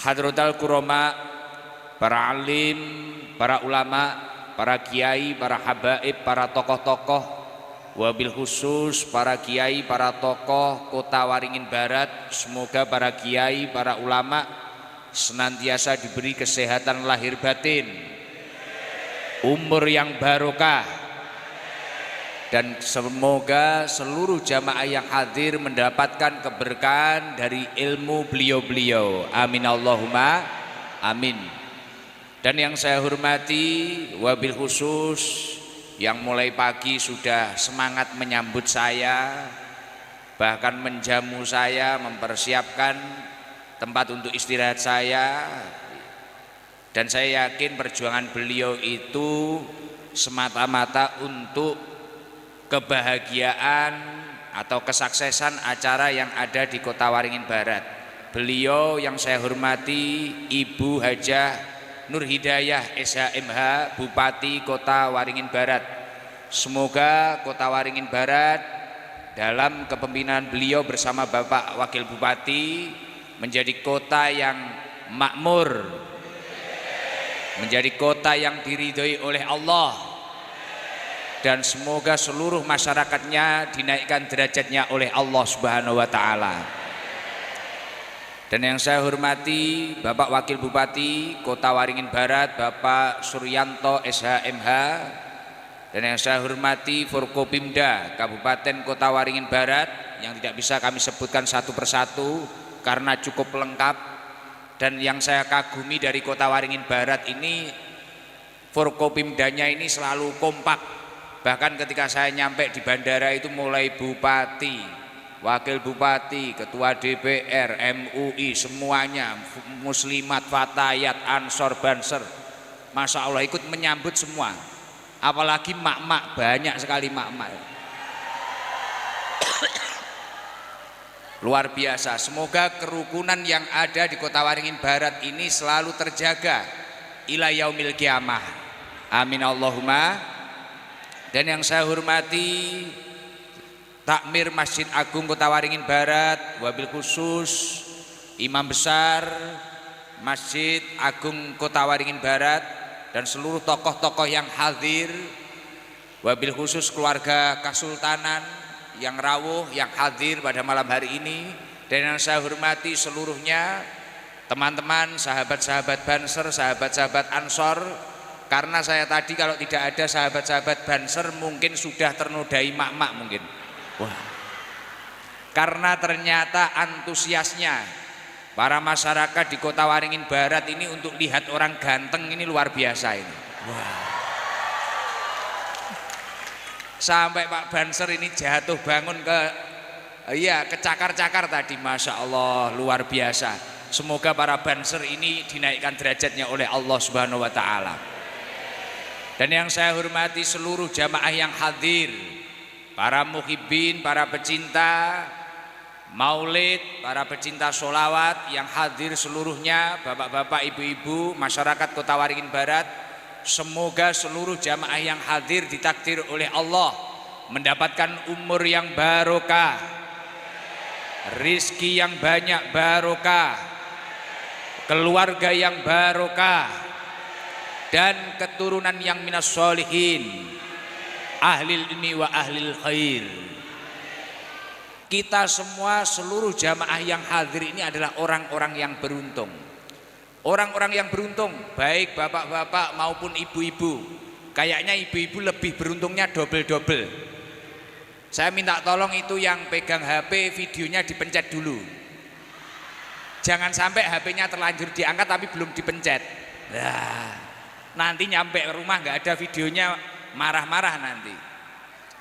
Hadratul Kurama, para alim, para ulama, para kiai, para habaib, para tokoh-tokoh, wabil khusus para kiai, para tokoh Kota Waringin Barat. Semoga para kiai, para ulama senantiasa diberi kesehatan lahir batin, umur yang barokah, dan semoga seluruh jamaah yang hadir mendapatkan keberkahan dari ilmu beliau-beliau. Amin Allahumma amin. Dan yang saya hormati wabil khusus yang mulai pagi sudah semangat menyambut saya, bahkan menjamu saya, mempersiapkan tempat untuk istirahat saya. Dan saya yakin perjuangan beliau itu semata-mata untuk kebahagiaan atau kesuksesan acara yang ada di Kota Waringin Barat. Beliau yang saya hormati Ibu Hajah Nur Hidayah SHMH, Bupati Kota Waringin Barat. Semoga Kota Waringin Barat dalam kepemimpinan beliau bersama Bapak Wakil Bupati menjadi kota yang makmur, menjadi kota yang diridhoi oleh Allah, dan semoga seluruh masyarakatnya dinaikkan derajatnya oleh Allah Subhanahu wa taala. Dan yang saya hormati Bapak Wakil Bupati Kota Waringin Barat, Bapak Suryanto SHMH, dan yang saya hormati Forkopimda Kabupaten Kota Waringin Barat yang tidak bisa kami sebutkan satu persatu karena cukup lengkap. Dan yang saya kagumi dari Kota Waringin Barat ini, Forkopimdanya ini selalu kompak. Bahkan ketika saya nyampe di bandara itu mulai bupati, wakil bupati, ketua DPR, MUI, semuanya, muslimat, fatayat, ansor, banser, Masya Allah ikut menyambut semua. Apalagi mak-mak, banyak sekali mak-mak. Luar biasa. Semoga kerukunan yang ada di Kota Waringin Barat ini selalu terjaga ila yaumil kiamah. Amin Allahumma. Dan yang saya hormati Takmir Masjid Agung Kota Waringin Barat, wabil khusus Imam Besar Masjid Agung Kota Waringin Barat, dan seluruh tokoh-tokoh yang hadir, wabil khusus keluarga Kesultanan yang rawuh yang hadir pada malam hari ini. Dan yang saya hormati seluruhnya teman-teman, sahabat-sahabat Banser, sahabat-sahabat Ansor. Karena saya tadi kalau tidak ada sahabat-sahabat Banser mungkin sudah ternodai mak-mak mungkin. Wah. Karena ternyata antusiasnya para masyarakat di Kota Waringin Barat ini untuk lihat orang ganteng ini luar biasa ini. Wah. Sampai Pak Banser ini jatuh bangun kecakar-cakar tadi, Masya Allah, luar biasa. Semoga para Banser ini dinaikkan derajatnya oleh Allah Subhanahu wa taala. Dan yang saya hormati seluruh jamaah yang hadir, para muhibbin, para pecinta maulid, para pecinta sholawat yang hadir seluruhnya, bapak-bapak, ibu-ibu, masyarakat Kota Waringin Barat. Semoga seluruh jamaah yang hadir ditakdir oleh Allah mendapatkan umur yang barokah, rizki yang banyak barokah, keluarga yang barokah, dan keturunan yang minas sholihin, ahlil ilmi wa ahlil khair. Kita semua, seluruh jamaah yang hadir ini adalah orang-orang yang beruntung. Orang-orang yang beruntung, baik bapak-bapak maupun ibu-ibu. Kayaknya ibu-ibu lebih beruntungnya double-double. Saya minta tolong itu yang pegang HP, videonya dipencet dulu. Jangan sampai HP-nya terlanjur diangkat tapi belum dipencet. Nah, nanti nyampe rumah nggak ada videonya, marah-marah nanti.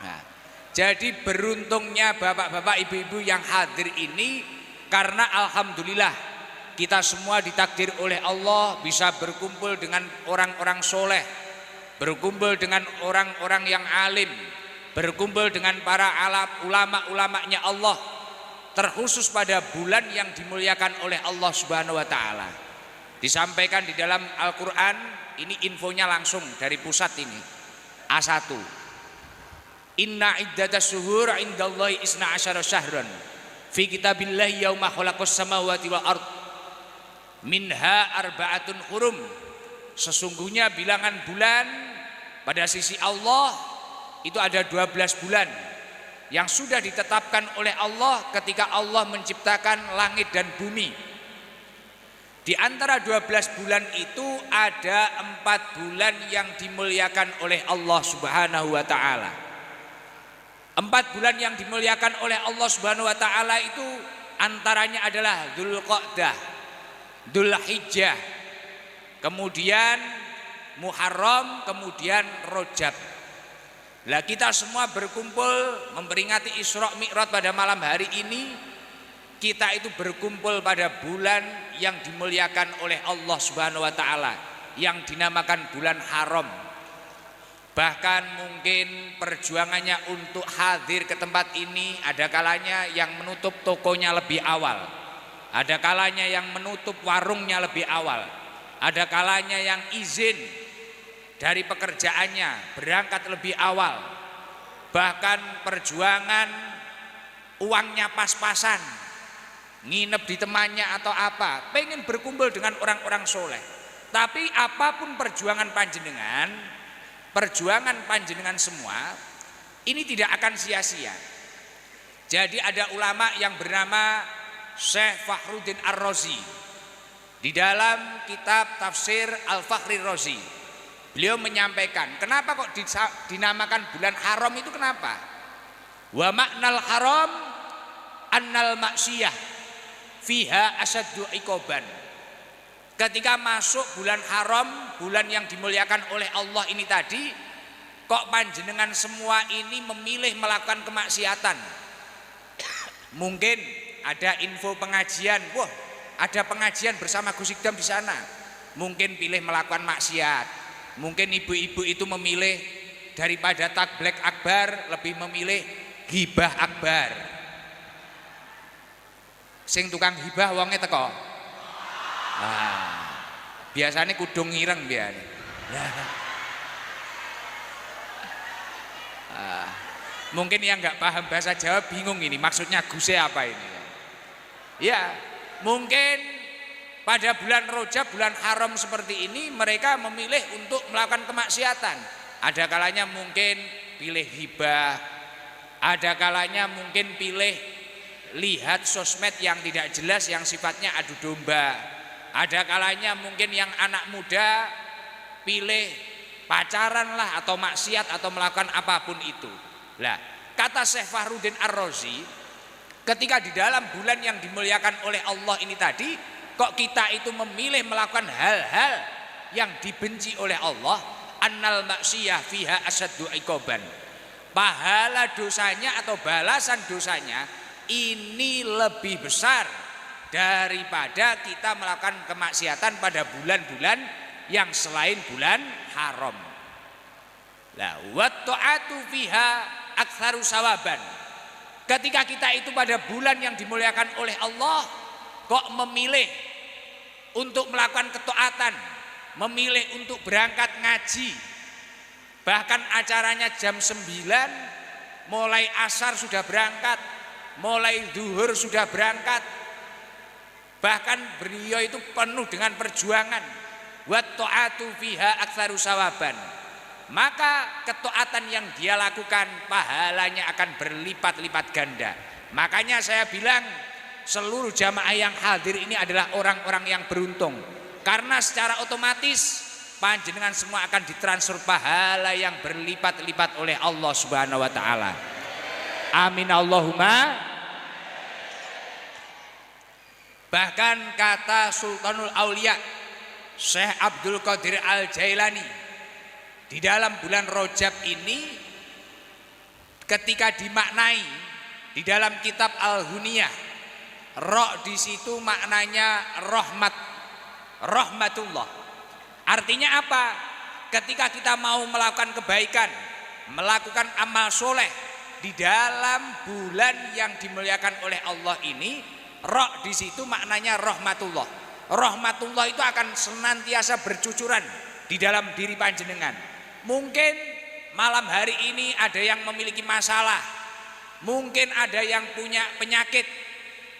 Nah, jadi beruntungnya bapak-bapak, ibu-ibu yang hadir ini karena alhamdulillah kita semua ditakdir oleh Allah bisa berkumpul dengan orang-orang soleh, berkumpul dengan orang-orang yang alim, berkumpul dengan para ulama-ulamanya Allah, terkhusus pada bulan yang dimuliakan oleh Allah Subhanahu wa taala. Disampaikan di dalam Al-Qur'an, ini infonya langsung dari pusat ini. A1. Inna iddatas syuhur indallahi isna asyara syahran fi kitabillahi yauma khalaqas samawati wal ard minha arba'atun hurum, sesungguhnya bilangan bulan pada sisi Allah itu ada 12 bulan yang sudah ditetapkan oleh Allah ketika Allah menciptakan langit dan bumi. Di antara 12 bulan itu ada 4 bulan yang dimuliakan oleh Allah Subhanahu wa taala. 4 bulan yang dimuliakan oleh Allah Subhanahu wa taala itu antaranya adalah Dzulqa'dah, Dzulhijjah, kemudian Muharram, kemudian Rajab. Lah kita semua berkumpul memperingati Isra Mi'raj pada malam hari ini. Kita itu berkumpul pada bulan yang dimuliakan oleh Allah Subhanahu wa taala yang dinamakan bulan haram. Bahkan mungkin perjuangannya untuk hadir ke tempat ini ada kalanya yang menutup tokonya lebih awal. Ada kalanya yang menutup warungnya lebih awal. Ada kalanya yang izin dari pekerjaannya berangkat lebih awal. Bahkan perjuangan uangnya pas-pasan, nginep di temannya atau apa, pengen berkumpul dengan orang-orang soleh. Tapi apapun perjuangan panjenengan semua ini tidak akan sia-sia. Jadi ada ulama yang bernama Syekh Fakhruddin Ar-Razi di dalam kitab tafsir Al-Fakhri Razi, beliau menyampaikan kenapa kok dinamakan bulan haram itu, kenapa? Wa maknal haram annal maksiyah fiha asaddu iqoban. Ketika masuk bulan haram, bulan yang dimuliakan oleh Allah ini tadi, kok panjenengan semua ini memilih melakukan kemaksiatan. Mungkin ada info pengajian, wah ada pengajian bersama Gus Ikdam di sana, mungkin pilih melakukan maksiat. Mungkin ibu-ibu itu memilih daripada takblek akbar lebih memilih ghibah akbar. Sing tukang hibah wonge teko. Biasanya kudung ireng biasanya. Mungkin yang nggak paham bahasa Jawa bingung ini maksudnya guse apa ini. Ya, mungkin pada bulan Rajab, bulan haram seperti ini mereka memilih untuk melakukan kemaksiatan. Ada kalanya mungkin pilih hibah, ada kalanya mungkin pilih lihat sosmed yang tidak jelas yang sifatnya adu domba. Ada kalanya mungkin yang anak muda pilih pacaran lah atau maksiat atau melakukan apapun itu. Lah, kata Syekh Fakhruddin Ar-Razi, ketika di dalam bulan yang dimuliakan oleh Allah ini tadi, kok kita itu memilih melakukan hal-hal yang dibenci oleh Allah, annal maksiyah fiha asaddu iqoban. Pahala dosanya atau balasan dosanya ini lebih besar daripada kita melakukan kemaksiatan pada bulan-bulan yang selain bulan haram. La wa ta'atu fiha aktsaru sawaban. Ketika kita itu pada bulan yang dimuliakan oleh Allah kok memilih untuk melakukan ketaatan, memilih untuk berangkat ngaji. Bahkan acaranya jam 9, mulai asar sudah berangkat, mulai zuhur sudah berangkat. Bahkan beliau itu penuh dengan perjuangan. Wa ta'atu fiha aktsaru sawaban. Maka ketaatan yang dia lakukan pahalanya akan berlipat-lipat ganda. Makanya saya bilang seluruh jamaah yang hadir ini adalah orang-orang yang beruntung. Karena secara otomatis panjenengan semua akan ditransfer pahala yang berlipat-lipat oleh Allah Subhanahu wa taala. Amin Allahumma. Bahkan kata Sultanul Aulia Syekh Abdul Qadir Al-Jailani di dalam bulan Rajab ini ketika dimaknai di dalam kitab Al-Huniyah, roh di situ maknanya rahmat, rahmatullah. Artinya apa? Ketika kita mau melakukan kebaikan, melakukan amal soleh di dalam bulan yang dimuliakan oleh Allah ini, roh di situ maknanya rahmatullah. Rahmatullah itu akan senantiasa bercucuran di dalam diri panjenengan. Mungkin malam hari ini ada yang memiliki masalah, mungkin ada yang punya penyakit.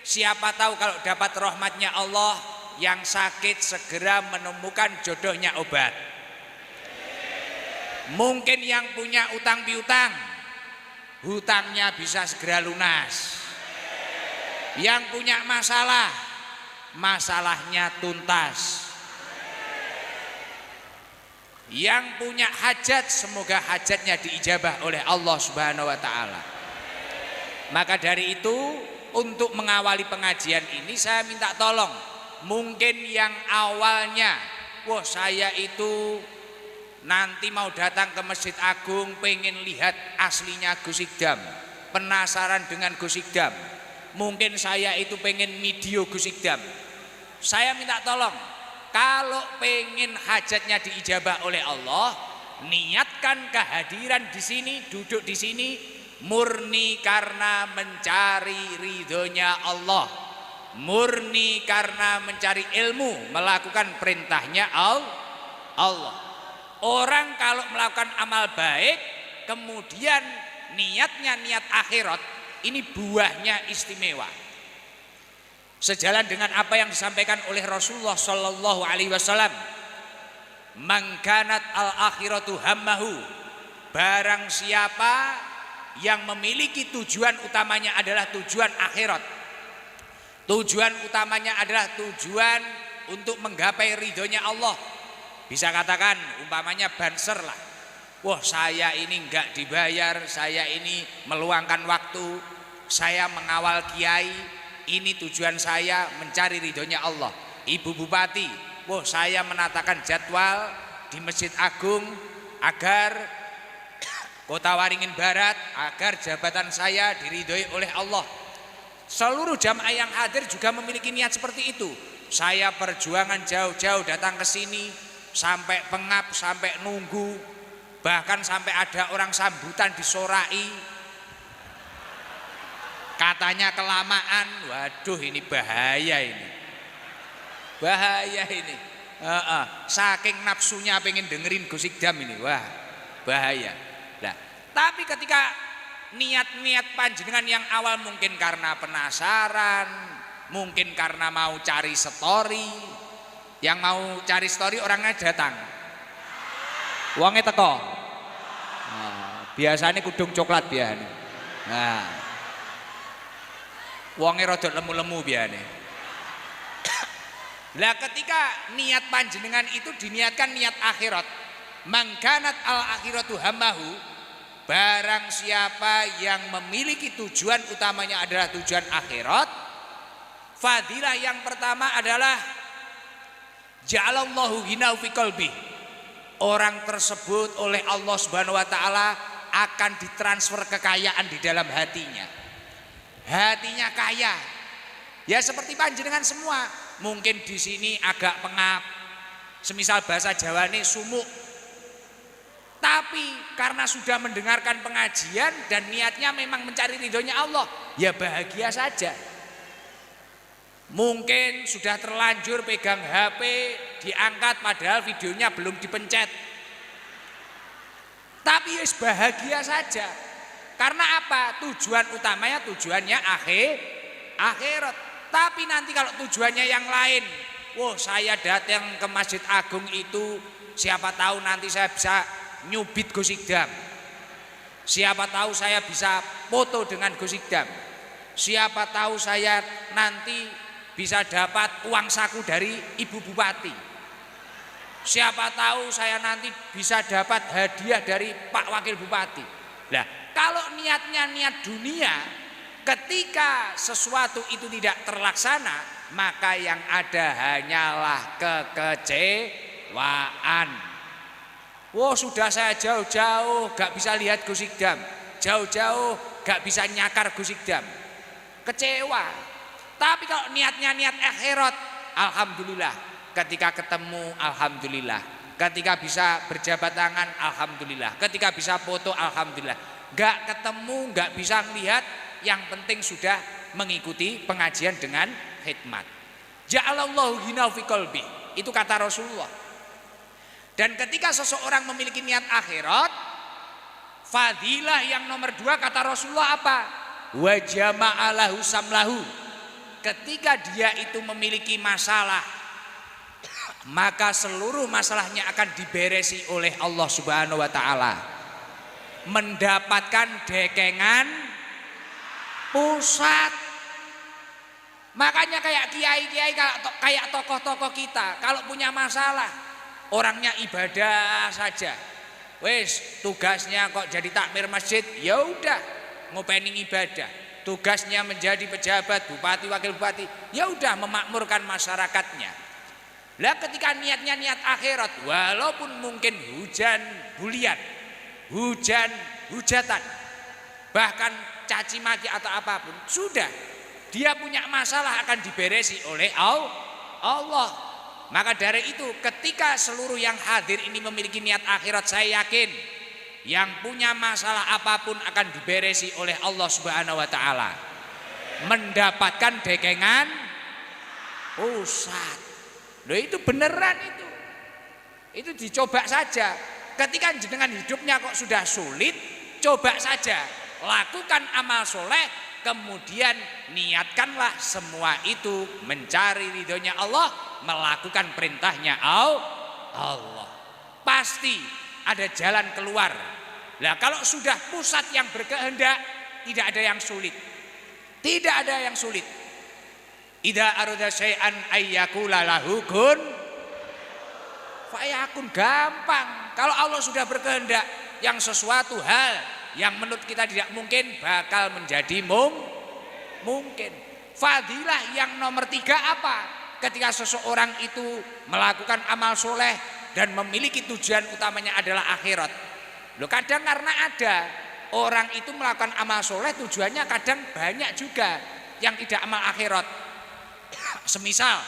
Siapa tahu kalau dapat rahmatnya Allah yang sakit segera menemukan jodohnya obat. Mungkin yang punya utang piutang, hutangnya bisa segera lunas. Yang punya masalah, masalahnya tuntas. Yang punya hajat, semoga hajatnya diijabah oleh Allah Subhanahu wa taala. Maka dari itu, untuk mengawali pengajian ini saya minta tolong. Mungkin yang awalnya, wah saya itu nanti mau datang ke Masjid Agung pengen lihat aslinya Gus Ikdam, penasaran dengan Gus Ikdam. Mungkin saya itu pengen video Gus Ikdam. Saya minta tolong, kalau pengen hajatnya diijabah oleh Allah, niatkan kehadiran di sini, duduk di sini murni karena mencari ridhonya Allah, murni karena mencari ilmu, melakukan perintahnya Allah. Orang kalau melakukan amal baik, kemudian niatnya niat akhirat, ini buahnya istimewa. Sejalan dengan apa yang disampaikan oleh Rasulullah Shallallahu Alaihi Wasallam, "Man kanat al akhiratu hammahu", barang siapa yang memiliki tujuan utamanya adalah tujuan akhirat, tujuan utamanya adalah tujuan untuk menggapai ridhonya Allah. Bisa katakan umpamanya banser lah, wah saya ini enggak dibayar, saya ini meluangkan waktu, saya mengawal kiai, ini tujuan saya mencari ridhonya Allah. Ibu Bupati, wah saya menatakan jadwal di Masjid Agung agar Kota Waringin Barat, agar jabatan saya diridhoi oleh Allah. Seluruh jamaah yang hadir juga memiliki niat seperti itu. Saya perjuangan jauh-jauh datang ke sini, sampai pengap, sampai nunggu, bahkan sampai ada orang sambutan disorai, katanya kelamaan. Waduh, ini bahaya ini, bahaya ini. Saking nafsunya pengen dengerin Gus Ikdam ini, wah bahaya. Nah, tapi ketika niat-niat panjenengan yang awal mungkin karena penasaran, mungkin karena mau cari story, yang mau cari story orangnya datang, uangnya teko. Biasanya kudung coklat biasanya. Nah, uangnya rodok lemu-lemu biasanya. Lah ketika niat panjenengan itu diniatkan niat akhirat, mangkanat al akhiratu hammahu, barang siapa yang memiliki tujuan utamanya adalah tujuan akhirat, fadilah yang pertama adalah ja'alallahu ghinahu fi qalbi. Orang tersebut oleh Allah Subhanahu wa taala akan ditransfer kekayaan di dalam hatinya. Hatinya kaya. Ya seperti panjenengan semua. Mungkin di sini agak pengap. Semisal bahasa Jawa ini sumuk. Tapi karena sudah mendengarkan pengajian dan niatnya memang mencari ridhonya Allah, ya bahagia saja. Mungkin sudah terlanjur pegang HP, diangkat padahal videonya belum dipencet. Tapi ya bahagia saja. Karena apa? Tujuan utamanya tujuannya akhirat. Tapi nanti kalau tujuannya yang lain, wah saya datang ke Masjid Agung itu siapa tahu nanti saya bisa nyubit Gus Ikdam, siapa tahu saya bisa foto dengan Gus Ikdam, siapa tahu saya nanti bisa dapat uang saku dari Ibu Bupati, siapa tahu saya nanti bisa dapat hadiah dari Pak Wakil Bupati. Nah, kalau niatnya niat dunia, ketika sesuatu itu tidak terlaksana, maka yang ada hanyalah kekecewaan. Wah, sudah saya jauh-jauh gak bisa lihat Gus Ikdam, jauh-jauh gak bisa nyakar Gus Ikdam, kecewa. Tapi kalau niatnya niat akhirat, alhamdulillah. Ketika ketemu, alhamdulillah. Ketika bisa berjabat tangan, alhamdulillah. Ketika bisa foto, alhamdulillah. Gak ketemu, gak bisa melihat, yang penting sudah mengikuti pengajian dengan khidmat. Ja'alallahu ghinahu fi qalbi, itu kata Rasulullah. Dan ketika seseorang memiliki niat akhirat, fadilah yang nomor 2 kata Rasulullah apa? Wa jama'alahu samlahu. Ketika dia itu memiliki masalah, maka seluruh masalahnya akan diberesi oleh Allah Subhanahu wa taala. Mendapatkan dekengan pusat. Makanya kayak kiai-kiai, kayak tokoh-tokoh kita, kalau punya masalah, orangnya ibadah saja. Wes, tugasnya kok jadi takmir masjid, ya udah ngopeni ibadah. Tugasnya menjadi pejabat, bupati, wakil bupati, ya udah memakmurkan masyarakatnya. Lah ketika niatnya niat akhirat, walaupun mungkin hujan bulian, hujan hujatan, bahkan caci maki atau apapun, sudah dia punya masalah akan diberesi oleh Allah. Maka dari itu ketika seluruh yang hadir ini memiliki niat akhirat, saya yakin yang punya masalah apapun akan diberesi oleh Allah Subhanahu wa taala. Mendapatkan dekengan pusat. Loh itu beneran itu. Itu dicoba saja. Ketika jenengan hidupnya kok sudah sulit, coba saja lakukan amal soleh, kemudian niatkanlah semua itu mencari ridhonya Allah, melakukan perintahnya Allah. Pasti ada jalan keluar. Nah kalau sudah pusat yang berkehendak, tidak ada yang sulit. Tidak ada yang sulit. Idza arada syai'an ayyakula lahu kun fayakun, gampang. Kalau Allah sudah berkehendak, yang sesuatu hal yang menurut kita tidak mungkin bakal menjadi mungkin. Fadilah yang nomor 3 apa? Ketika seseorang itu melakukan amal soleh dan memiliki tujuan utamanya adalah akhirat. Loh kadang karena ada orang itu melakukan amal soleh tujuannya kadang banyak juga yang tidak amal akhirat. Semisal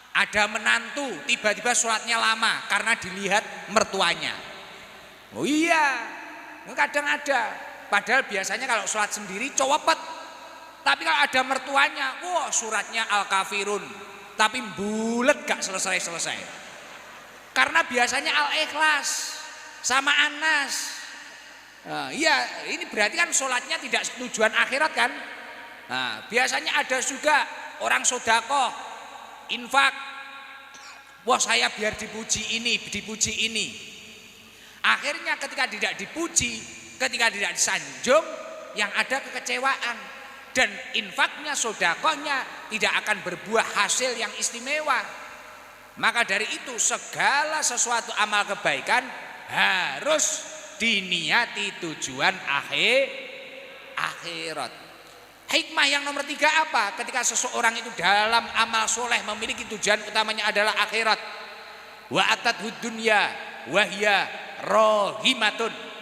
ada menantu tiba-tiba sholatnya lama karena dilihat mertuanya. Oh iya, kadang ada. Padahal biasanya kalau sholat sendiri cowopet. Tapi kalau ada mertuanya, wah suratnya Al-Kafirun, tapi bulet gak selesai-selesai. Karena biasanya Al-Ikhlas sama Anas. Nah, iya, ini berarti kan sholatnya tidak tujuan akhirat kan? Nah, biasanya ada juga orang sodakoh, infak. Wah saya biar dipuji ini, dipuji ini. Akhirnya ketika tidak dipuji, ketika tidak disanjung, yang ada kekecewaan. Dan infaknya, sodakohnya tidak akan berbuah hasil yang istimewa. Maka dari itu segala sesuatu amal kebaikan harus diniati tujuan akhirat. Hikmah yang nomor 3 apa? Ketika seseorang itu dalam amal soleh memiliki tujuan utamanya adalah akhirat. Wa atadhud dunya wa hiya rohimatun.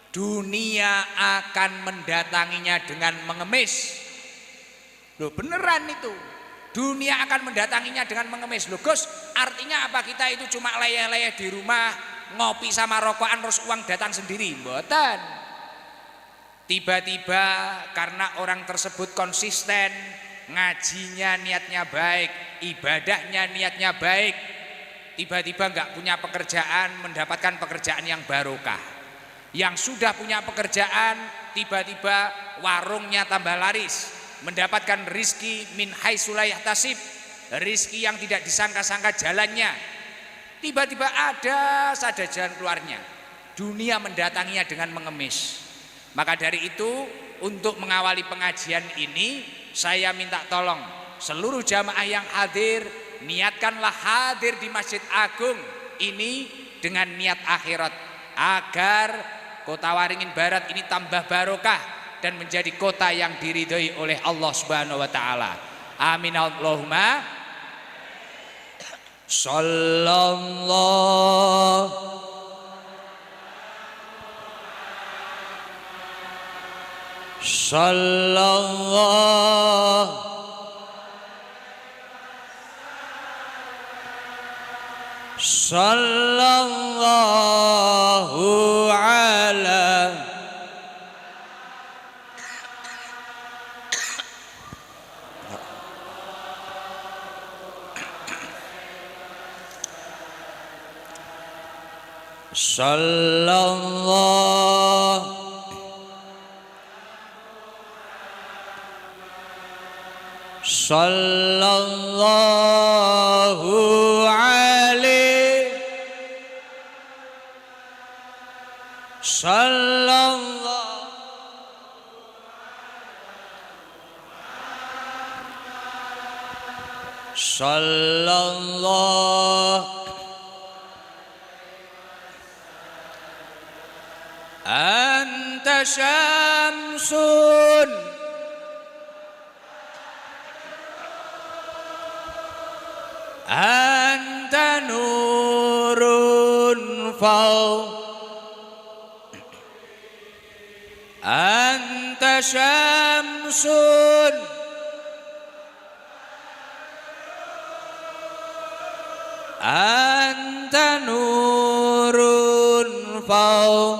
Dunia akan mendatanginya dengan mengemis. Loh beneran itu. Dunia akan mendatanginya dengan mengemis. Loh Gus, artinya apa kita itu cuma leyeh-leyeh di rumah, ngopi sama rokokan terus uang datang sendiri? Mboten. Tiba-tiba karena orang tersebut konsisten, ngajinya niatnya baik, ibadahnya niatnya baik, tiba-tiba enggak punya pekerjaan, mendapatkan pekerjaan yang barokah. Yang sudah punya pekerjaan, tiba-tiba warungnya tambah laris, mendapatkan rizki min haitsu la yahtasib, rizki yang tidak disangka-sangka jalannya. Tiba-tiba ada saja jalan keluarnya. Dunia mendatanginya dengan mengemis. Maka dari itu untuk mengawali pengajian ini, saya minta tolong seluruh jamaah yang hadir, niatkanlah hadir di Masjid Agung ini dengan niat akhirat, agar Kota Waringin Barat ini tambah barokah dan menjadi kota yang diridhoi oleh Allah Subhanahu wa taala. Amin Allahumma. Sallallahu sallallahu ala sallallahu sallallahu sallallahu anta syamsun anta nurun fau anta syamsun anta nurun fau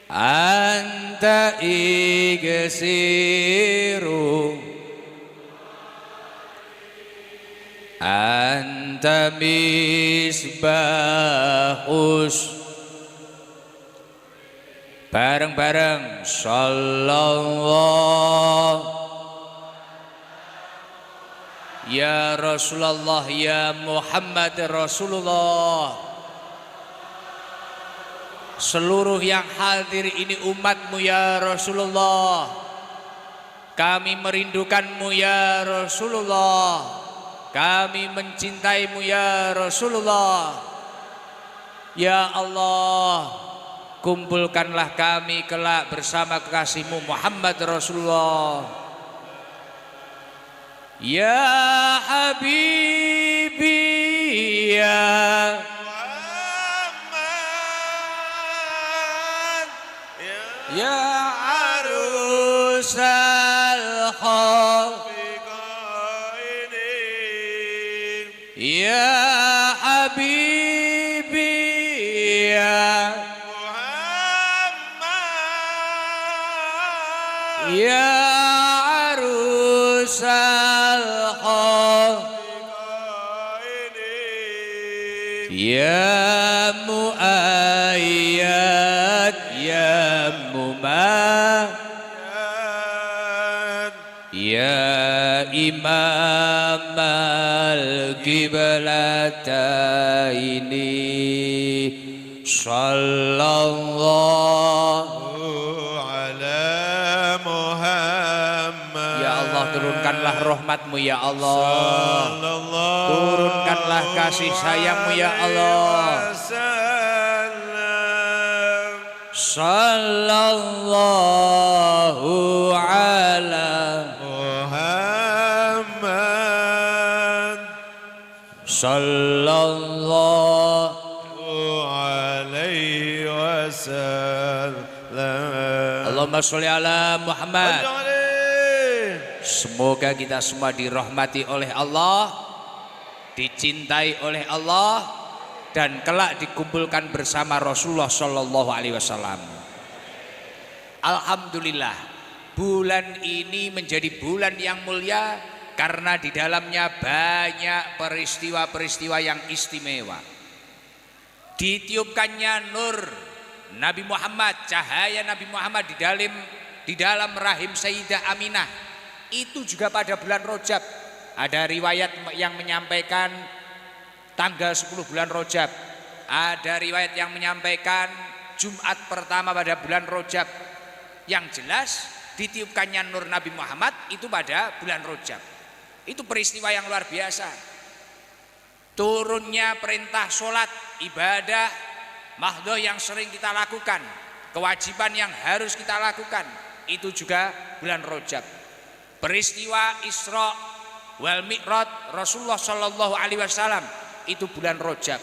anta igsiru anta misbahus. Bareng-bareng sallallahu ya Rasulullah ya Muhammad Rasulullah. Seluruh yang hadir ini umatmu ya Rasulullah. Kami merindukanmu ya Rasulullah. Kami mencintaimu ya Rasulullah. Ya Allah, kumpulkanlah kami kelak bersama kekasihmu Muhammad Rasulullah. Ya Habibi ya Muhammad ya arusal khafiqaini ya Habibi ya Muhammad ya arusal khafiqaini ya muayyad ya mumayyad ya imam al-qiblataini sallallahu ala Muhammad. Ya Allah, turunkanlah rahmatmu ya Allah, turunkanlah kasih sayangmu ya Allah. Sallallahu ala Muhammad sallallahu alaihi wasallam. Allahumma sholli ala Muhammad. Semoga kita semua dirahmati oleh Allah, dicintai oleh Allah, dan kelak dikumpulkan bersama Rasulullah Shallallahu Alaihi Wasallam. Alhamdulillah, bulan ini menjadi bulan yang mulia karena di dalamnya banyak peristiwa-peristiwa yang istimewa. Ditiupkannya nur Nabi Muhammad, cahaya Nabi Muhammad di dalam rahim Sayyidah Aminah, itu juga pada bulan Rajab. Ada riwayat yang menyampaikan tanggal 10 bulan Rajab. Ada riwayat yang menyampaikan Jumat pertama pada bulan Rajab. Yang jelas ditiupkannya nur Nabi Muhammad itu pada bulan Rajab. Itu peristiwa yang luar biasa. Turunnya perintah sholat, ibadah mahdoh yang sering kita lakukan, kewajiban yang harus kita lakukan, itu juga bulan Rajab. Peristiwa Isra wal Mi'raj Rasulullah Shallallahu Alaihi Wasallam itu bulan Rajab.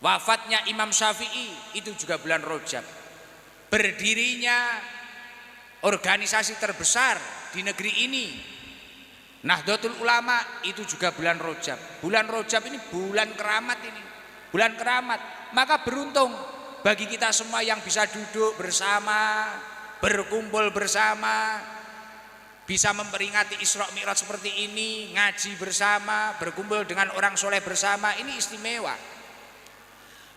Wafatnya Imam Syafi'i itu juga bulan Rajab. Berdirinya organisasi terbesar di negeri ini, Nahdlatul Ulama, itu juga bulan Rajab. Bulan Rajab ini bulan keramat ini, bulan keramat. Maka beruntung bagi kita semua yang bisa duduk bersama, berkumpul bersama, bisa memperingati Isra Mi'raj seperti ini, ngaji bersama, berkumpul dengan orang soleh bersama, ini istimewa.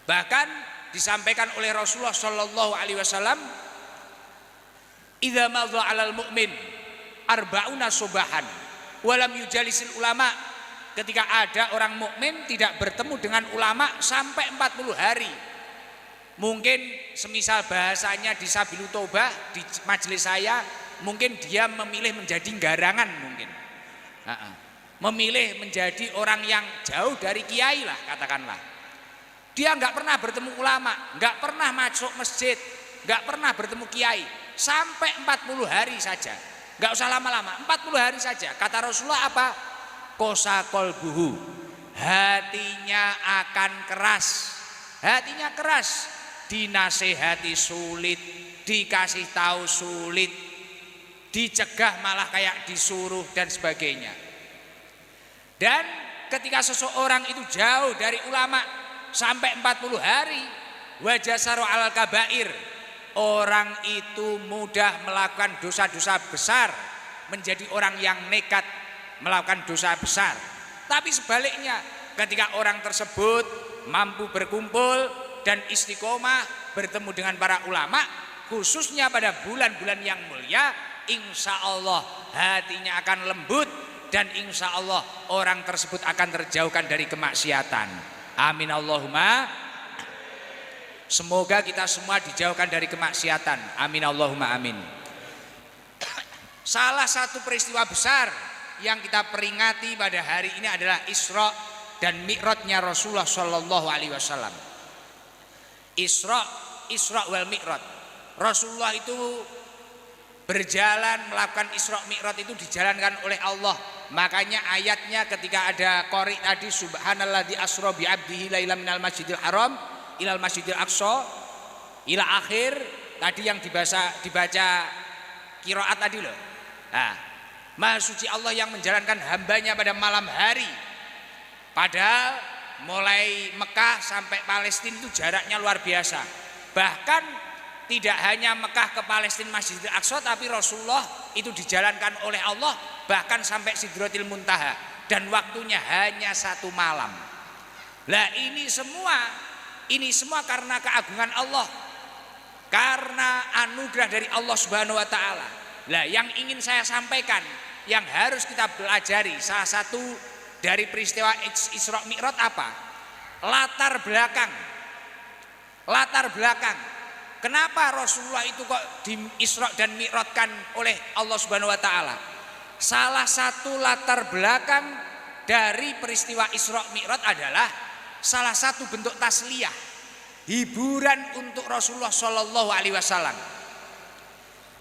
Bahkan disampaikan oleh Rasulullah Shallallahu Alaihi Wasallam, idza madha 'alal mu'min arba'una subahan walam yujalisil ulama. Ketika ada orang mukmin tidak bertemu dengan ulama sampai 40 hari. Mungkin semisal bahasanya di Sabilu Taubah di majelis saya, mungkin dia memilih menjadi garangan mungkin. Memilih menjadi orang yang jauh dari kiai lah katakanlah. Dia nggak pernah bertemu ulama, nggak pernah masuk masjid, nggak pernah bertemu kiai sampai 40 hari saja. Nggak usah lama-lama, 40 hari saja. Kata Rasulullah apa? Kosa kolbuhu, hatinya akan keras. Hatinya keras, dinasehati sulit, dikasih tahu sulit, dicegah malah kayak disuruh dan sebagainya. Dan ketika seseorang itu jauh dari ulama sampai 40 hari, wajasaru alal kabair, orang itu mudah melakukan dosa-dosa besar, menjadi orang yang nekat melakukan dosa besar. Tapi sebaliknya, ketika orang tersebut mampu berkumpul dan istiqomah bertemu dengan para ulama, khususnya pada bulan-bulan yang mulia, insya Allah hatinya akan lembut dan insya Allah orang tersebut akan terjauhkan dari kemaksiatan. Amin Allahumma. Semoga kita semua dijauhkan dari kemaksiatan. Amin Allahumma amin. Salah satu peristiwa besar yang kita peringati pada hari ini adalah Isra dan Mi'rajnya Rasulullah Shallallahu Alaihi Wasallam. Isra wal Mi'raj. Rasulullah itu berjalan melakukan Isra Mi'raj itu dijalankan oleh Allah. Makanya ayatnya ketika ada qari tadi, subhanalladzi asra bi 'abdihi lailan minal masjidil haram ilal masjidil aqsa ila akhir tadi yang dibaca qiraat tadi loh. Nah, Maha suci Allah yang menjalankan hambanya pada malam hari. Padahal mulai Mekah sampai Palestina itu jaraknya luar biasa. Bahkan tidak hanya Mekah ke Palestina Masjidil Aqsa, tapi Rasulullah itu dijalankan oleh Allah bahkan sampai Sidratil Muntaha, dan waktunya hanya 1 malam. Lah ini semua karena keagungan Allah, karena anugerah dari Allah Subhanahu wa taala. Lah yang ingin saya sampaikan, yang harus kita pelajari, salah satu dari peristiwa Isra Mi'raj apa? Latar belakang. Kenapa Rasulullah itu kok di Isra dan Mi'rajkan oleh Allah Subhanahu wa taala? Salah satu latar belakang dari peristiwa Isra Mi'raj adalah salah satu bentuk tasliyah, hiburan untuk Rasulullah Shallallahu Alaihi Wasallam.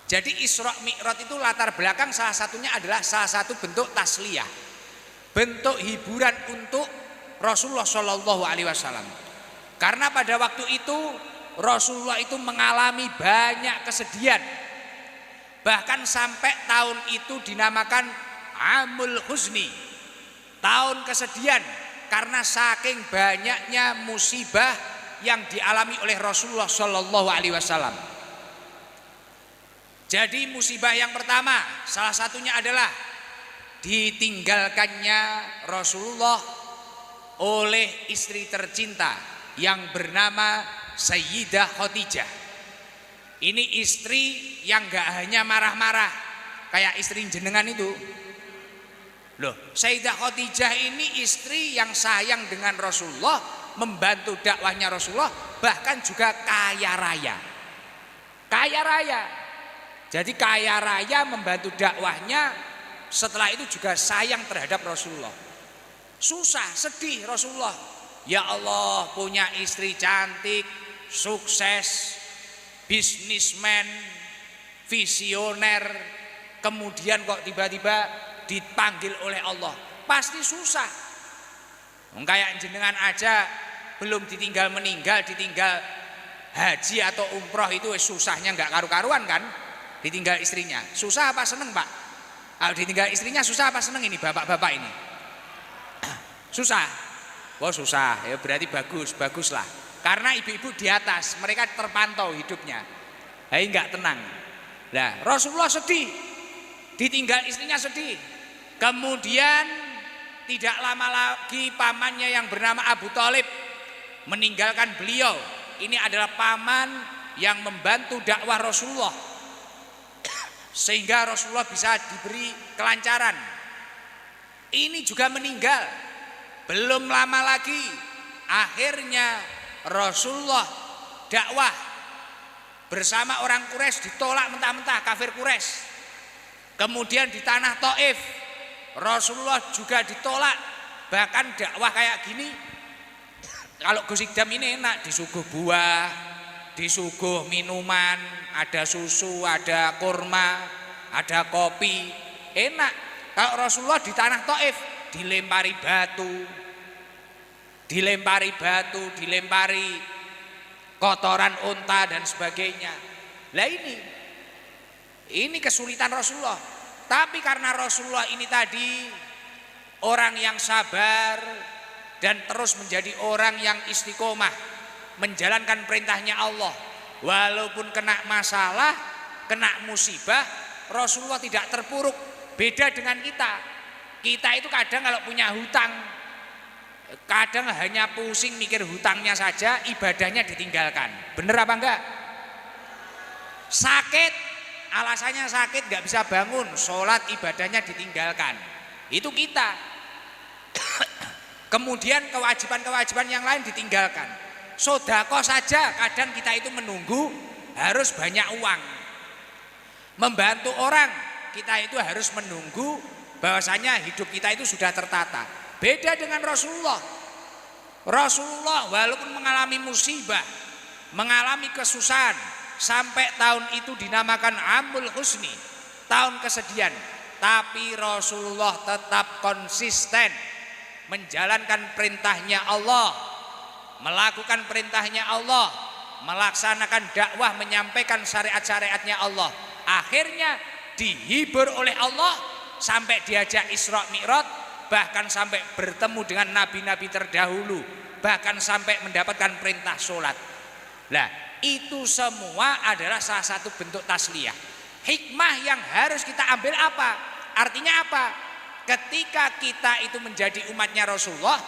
Jadi Isra Mi'raj itu latar belakang salah satunya adalah salah satu bentuk tasliyah, bentuk hiburan untuk Rasulullah Shallallahu Alaihi Wasallam. Karena pada waktu itu Rasulullah itu mengalami banyak kesedihan, bahkan sampai tahun itu dinamakan Amul Huzni, tahun kesedihan, karena saking banyaknya musibah yang dialami oleh Rasulullah Shallallahu Alaihi Wasallam. Jadi musibah yang pertama salah satunya adalah ditinggalkannya Rasulullah oleh istri tercinta yang bernama Sayyidah Khadijah. Ini istri yang gak hanya marah-marah kayak istri jenengan itu. Loh, Sayyidah Khadijah ini istri yang sayang dengan Rasulullah, membantu dakwahnya Rasulullah, bahkan juga kaya raya. Kaya raya. Jadi kaya raya membantu dakwahnya, setelah itu juga sayang terhadap Rasulullah. Susah, sedih Rasulullah. Ya Allah, punya istri cantik, sukses, bisnismen, visioner, kemudian kok tiba-tiba dipanggil oleh Allah. Pasti susah. Kayak jenengan aja belum ditinggal meninggal, ditinggal haji atau umroh itu susahnya nggak karu-karuan kan? Ditinggal istrinya. Susah apa seneng, Pak? Ditinggal istrinya susah apa seneng ini bapak-bapak ini? Susah. Oh susah, ya berarti bagus lah. Karena ibu-ibu di atas, mereka terpantau hidupnya. Enggak tenang. Nah, Rasulullah sedih, ditinggal istrinya sedih. Kemudian tidak lama lagi pamannya yang bernama Abu Thalib meninggalkan beliau. Ini adalah paman yang membantu dakwah Rasulullah, sehingga Rasulullah bisa diberi kelancaran. Ini juga meninggal. Belum lama lagi akhirnya Rasulullah dakwah bersama orang Quraisy ditolak mentah-mentah, kafir Quraisy. Kemudian di tanah Taif Rasulullah juga ditolak. Bahkan dakwah kayak gini, kalau Gus Idam ini enak, disuguh buah, disuguh minuman, ada susu, ada kurma, ada kopi, enak. Kalau Rasulullah di tanah Taif dilempari batu, dilempari kotoran unta dan sebagainya. Lah ini kesulitan Rasulullah. Tapi karena Rasulullah ini tadi orang yang sabar dan terus menjadi orang yang istiqomah menjalankan perintahnya Allah, walaupun kena masalah, kena musibah, Rasulullah tidak terpuruk. Beda dengan kita itu kadang kalau punya hutang, kadang hanya pusing mikir hutangnya saja, ibadahnya ditinggalkan. Bener apa enggak? Sakit, alasannya sakit gak bisa bangun, sholat ibadahnya ditinggalkan. Itu kita. Kemudian kewajiban-kewajiban yang lain ditinggalkan. Sodako saja kadang kita itu menunggu harus banyak uang. Membantu orang kita itu harus menunggu bahwasanya hidup kita itu sudah tertata. Beda dengan Rasulullah. Rasulullah walaupun mengalami musibah, mengalami kesusahan, sampai tahun itu dinamakan Amul Husni, tahun kesedihan, tapi Rasulullah tetap konsisten menjalankan perintahnya Allah, melakukan perintahnya Allah, melaksanakan dakwah, menyampaikan syariat-syariatnya Allah. Akhirnya dihibur oleh Allah sampai diajak Isra Mi'raj, bahkan sampai bertemu dengan nabi-nabi terdahulu, bahkan sampai mendapatkan perintah sholat. Nah, itu semua adalah salah satu bentuk tasliyah. Hikmah yang harus kita ambil apa? Artinya apa? Ketika kita itu menjadi umatnya Rasulullah,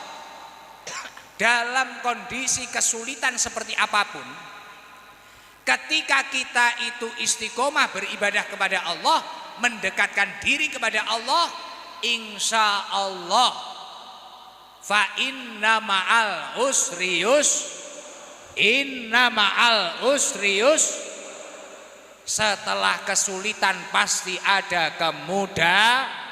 dalam kondisi kesulitan seperti apapun, ketika kita itu istiqomah beribadah kepada Allah, mendekatkan diri kepada Allah, insya Allah fa inna ma'al usriyus, inna ma'al usriyus, setelah kesulitan pasti ada kemudahan.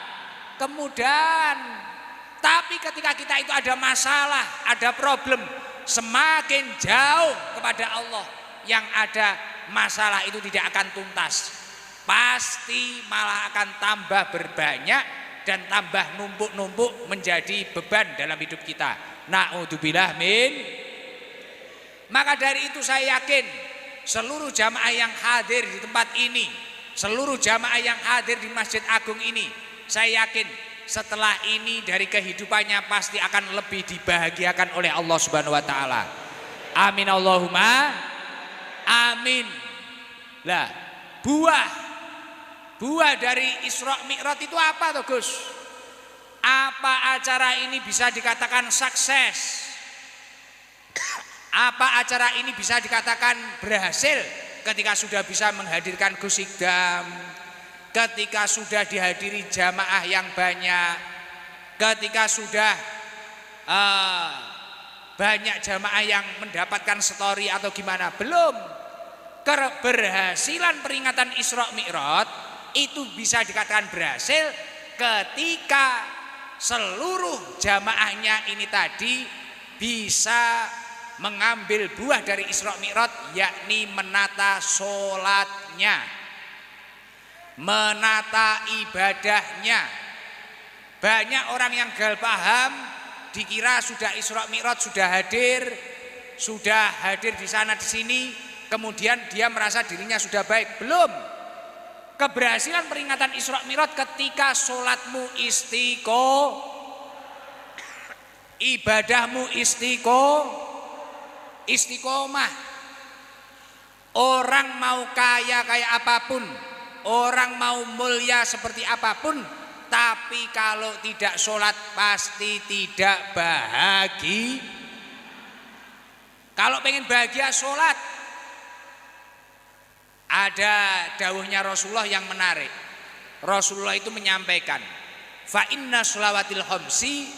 Tapi ketika kita itu ada masalah, ada problem, semakin jauh kepada Allah, yang ada masalah itu tidak akan tuntas, pasti malah akan tambah berbanyak dan tambah numpuk-numpuk menjadi beban dalam hidup kita. Na'udzubillah min. Maka dari itu saya yakin seluruh jamaah yang hadir di tempat ini, seluruh jamaah yang hadir di Masjid Agung ini, saya yakin setelah ini dari kehidupannya pasti akan lebih dibahagiakan oleh Allah Subhanahu wa taala. Amin Allahumma amin. Lah, buah dari Isra Mi'raj itu apa toh Gus? Apa acara ini bisa dikatakan sukses? Apa acara ini bisa dikatakan berhasil ketika sudah bisa menghadirkan Gus Idam, ketika sudah dihadiri jamaah yang banyak, ketika sudah banyak jamaah yang mendapatkan story atau gimana? Belum. Keberhasilan peringatan Isra Mi'raj itu bisa dikatakan berhasil ketika seluruh jamaahnya ini tadi bisa mengambil buah dari Isra Mi'raj, yakni menata sholatnya, menata ibadahnya. Banyak orang yang gagal paham, dikira sudah Isra Mi'raj, sudah hadir di sana di sini, kemudian dia merasa dirinya sudah baik. Belum. Keberhasilan peringatan Isra Mi'raj ketika sholatmu ibadahmu istiqomah. Orang mau kaya kayak apapun, orang mau mulia seperti apapun, tapi kalau tidak sholat pasti tidak bahagia. Kalau pengen bahagia sholat. Ada dawuhnya Rasulullah yang menarik. Rasulullah itu menyampaikan, fa inna sholawatil khamsi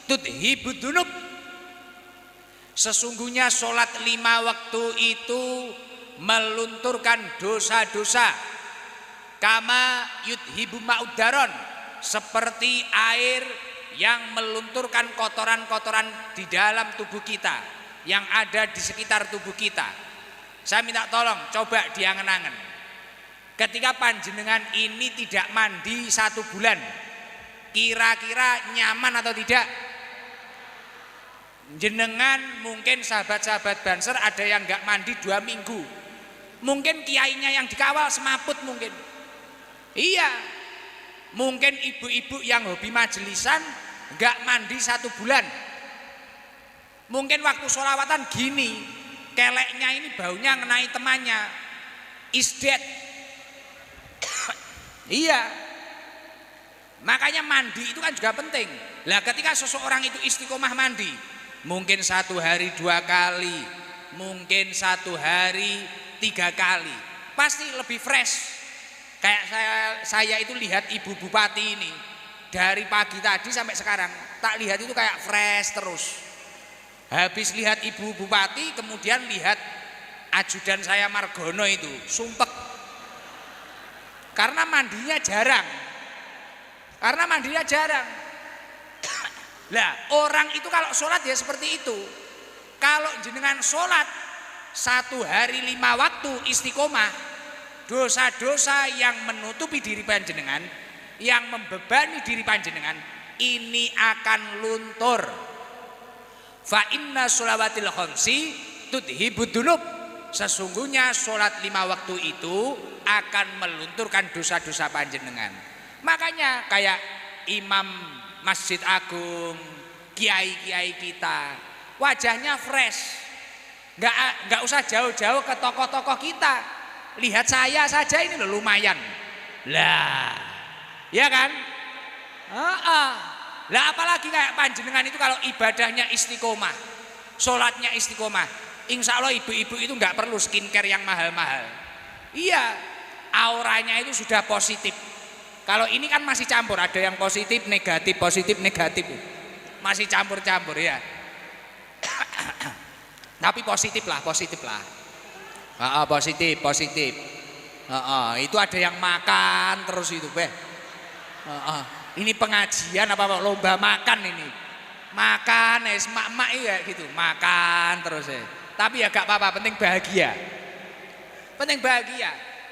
tudhibud dunub. Sesungguhnya sholat 5 waktu itu melunturkan dosa-dosa. Kama yudhibu ma'udaron, seperti air yang melunturkan kotoran-kotoran di dalam tubuh kita, yang ada di sekitar tubuh kita. Saya minta tolong coba diangen-angen. Ketika panjenengan ini tidak mandi 1 bulan, kira-kira nyaman atau tidak? Jenengan mungkin sahabat-sahabat Banser ada yang nggak mandi 2 minggu. Mungkin kiainya yang dikawal semaput mungkin. Iya. Mungkin ibu-ibu yang hobi majelisan nggak mandi 1 bulan. Mungkin waktu sholawatan gini, keleknya ini baunya ngenai temannya. Isdet. Iya. Makanya mandi itu kan juga penting. Lah ketika seseorang itu istiqomah mandi, mungkin 1 hari 2 kali, mungkin 1 hari 3 kali, pasti lebih fresh. Kayak saya itu lihat Ibu Bupati ini dari pagi tadi sampai sekarang, tak lihat itu kayak fresh terus. Habis lihat Ibu Bupati, kemudian lihat ajudan saya Margono itu sumpek. Karena mandinya jarang. Lah orang itu kalau sholat ya seperti itu. Kalau jenengan sholat 1 hari 5 waktu istiqomah, dosa-dosa yang menutupi diri panjenengan, yang membebani diri panjenengan, ini akan luntur. Fa inna sholawatil khamsi tudhibud dunub. Sesungguhnya sholat 5 waktu itu akan melunturkan dosa-dosa panjenengan. Makanya kayak imam Masjid Agung, kiai-kiai kita, wajahnya fresh. Nggak usah jauh-jauh ke tokoh-tokoh kita. Lihat saya saja ini loh lumayan. Lah, ya kan? Lah apalagi kayak panjenengan itu kalau ibadahnya istiqomah, sholatnya istiqomah, insya Allah ibu-ibu itu nggak perlu skincare yang mahal-mahal. Iya, auranya itu sudah positif. Kalau ini kan masih campur, ada yang positif, negatif, masih campur-campur ya. Tapi positif lah. Positif. Itu ada yang makan terus itu, Ini pengajian apa lomba makan ini? Makan, emak-emak ya gitu, makan terus ya. Tapi ya gak apa-apa, penting bahagia.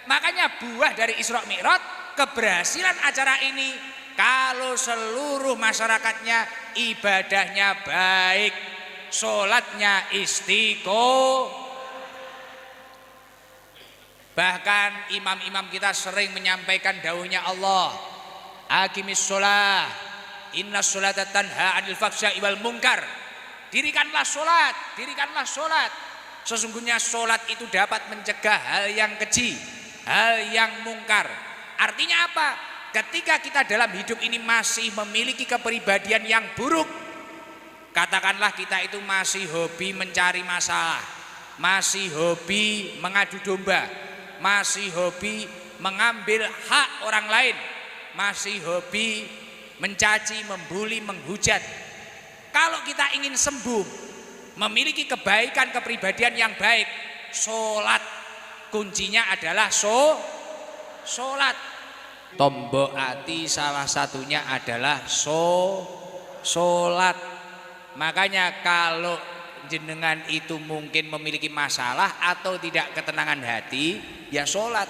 Makanya buah dari Isra Mi'raj, keberhasilan acara ini kalau seluruh masyarakatnya ibadahnya baik, sholatnya istiqomah. Bahkan imam-imam kita sering menyampaikan dawuhnya Allah, aqimis sholah, inna sholata tanha anil fahsya'i wal munkar. Dirikanlah sholat. Sesungguhnya sholat itu dapat mencegah hal yang keji, hal yang mungkar. Artinya apa? Ketika kita dalam hidup ini masih memiliki kepribadian yang buruk, katakanlah kita itu masih hobi mencari masalah, masih hobi mengadu domba, masih hobi mengambil hak orang lain, masih hobi mencaci, membuli, menghujat. Kalau kita ingin sembuh, memiliki kebaikan, kepribadian yang baik, sholat. Kuncinya adalah sholat. Tombok hati salah satunya adalah sholat. Makanya kalau jenengan itu mungkin memiliki masalah atau tidak ketenangan hati, ya sholat.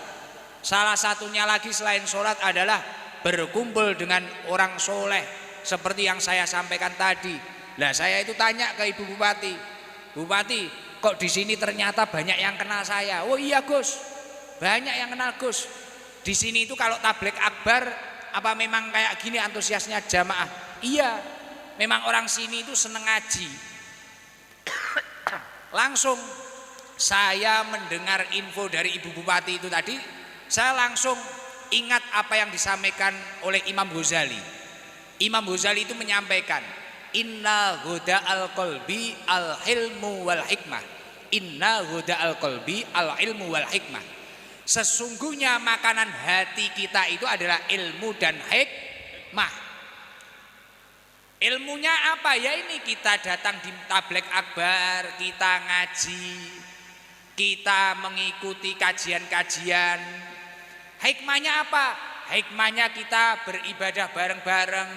Salah satunya lagi selain sholat adalah berkumpul dengan orang soleh, seperti yang saya sampaikan tadi. Lah saya itu tanya ke Ibu Bupati, Bupati, kok di sini ternyata banyak yang kenal saya? Oh iya Gus, banyak yang kenal Gus. Di sini itu kalau tabligh akbar, apa memang kayak gini antusiasnya jamaah? Iya, memang orang sini itu seneng ngaji. Langsung saya mendengar info dari Ibu Bupati itu tadi, saya langsung ingat apa yang disampaikan oleh Imam Ghazali. Imam Ghazali itu menyampaikan, inna huda al-qalbi al-ilmu wal hikmah. Inna huda al-qalbi al-ilmu wal hikmah. Sesungguhnya makanan hati kita itu adalah ilmu dan hikmah. Ilmunya apa? Ya ini kita datang di tabligh akbar, kita ngaji, kita mengikuti kajian-kajian. Hikmahnya apa? Hikmahnya kita beribadah bareng-bareng,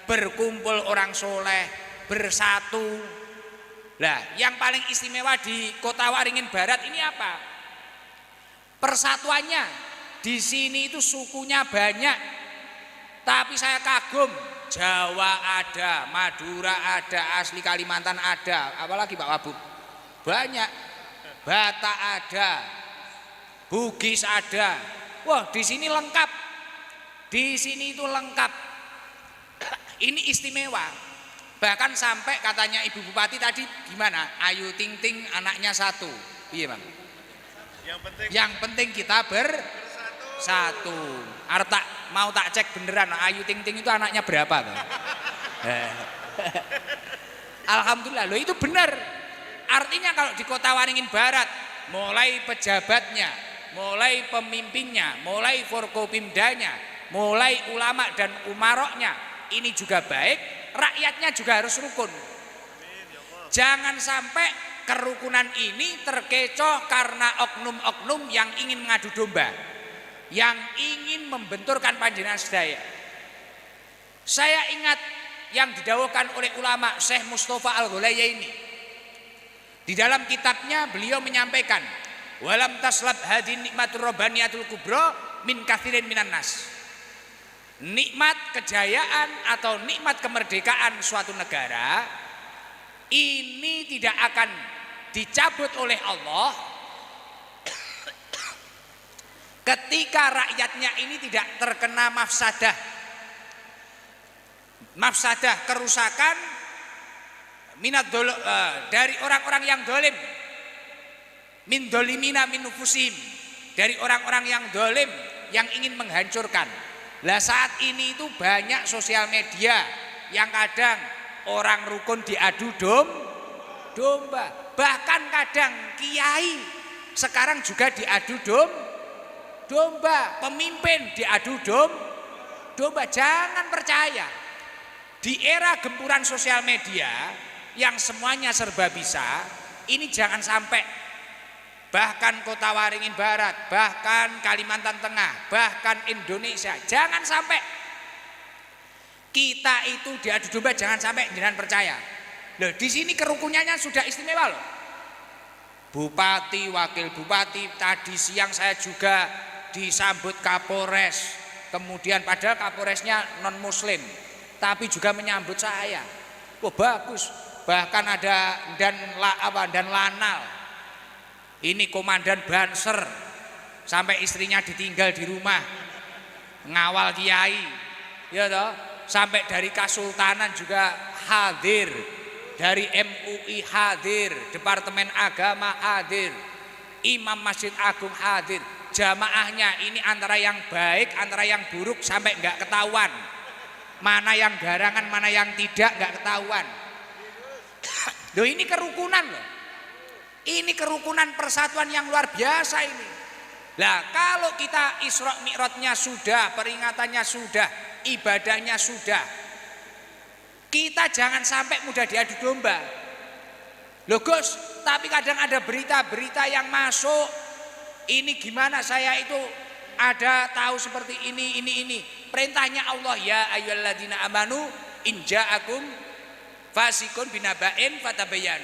berkumpul orang soleh, bersatu. Lah, yang paling istimewa di Kota Waringin Barat ini apa? Persatuannya. Di sini itu sukunya banyak. Tapi saya kagum, Jawa ada, Madura ada, asli Kalimantan ada, apalagi Pak Wabub? Banyak. Batak ada, Bugis ada. Wah, di sini lengkap. Di sini itu lengkap. Ini istimewa. Bahkan sampai katanya Ibu Bupati tadi gimana? Ayu Ting Ting anaknya satu. Iya, Bang. Yang penting kita bersatu. Arta mau tak cek beneran Ayu Ting Ting itu anaknya berapa tuh? Alhamdulillah, loh itu benar. Artinya kalau di Kota Waringin Barat, mulai pejabatnya, mulai pemimpinnya, mulai forkopimdanya, mulai ulama dan umaroknya, ini juga baik, rakyatnya juga harus rukun. Jangan sampai kerukunan ini terkecoh karena oknum-oknum yang ingin mengadu domba, yang ingin membenturkan panjenengan sedaya. Saya ingat yang didawuhkan oleh ulama Syekh Mustafa Al-Ghulayaini. Di dalam kitabnya beliau menyampaikan, walam taslab hadin nikmatur robbaniyatul kubra min kathirin minan nas. Nikmat kejayaan atau nikmat kemerdekaan suatu negara ini tidak akan dicabut oleh Allah ketika rakyatnya ini tidak terkena mafsadah kerusakan dari orang-orang yang dolim, min dolimina min nufusim, dari orang-orang yang dolim yang ingin menghancurkan. Lah saat ini itu banyak sosial media yang kadang orang rukun diadu domba, bahkan kadang kiai sekarang juga diadu domba, pemimpin diadu domba. Jangan percaya. Di era gempuran sosial media yang semuanya serba bisa, ini jangan sampai bahkan Kota Waringin Barat, bahkan Kalimantan Tengah, bahkan Indonesia, jangan sampai kita itu diadu domba, jangan sampai jangan percaya. Loh, di sini kerukunannya sudah istimewa loh. Bupati, wakil bupati, tadi siang saya juga disambut Kapolres. Kemudian padahal Kapolresnya non muslim, tapi juga menyambut saya. Wah, bagus. Bahkan ada dan Lanal. Ini komandan Banser. Sampai istrinya ditinggal di rumah. Ngawal kiai. Ya toh? Sampai dari Kasultanan juga hadir. Dari MUI hadir, Departemen Agama hadir. Imam Masjid Agung hadir. Jamaahnya ini antara yang baik, antara yang buruk sampai enggak ketahuan. Mana yang garangan, mana yang tidak enggak ketahuan. Loh, ini kerukunan loh. Ini kerukunan persatuan yang luar biasa ini. Lah kalau kita Isra Mi'rajnya sudah, peringatannya sudah, ibadahnya sudah, kita jangan sampai mudah diadu domba. Loh Gus, tapi kadang ada berita-berita yang masuk. Ini gimana saya itu ada tahu seperti ini. Perintahnya Allah, ya ayyuhalladzina amanu in ja'akum fasikun binaba'in fatabayyan.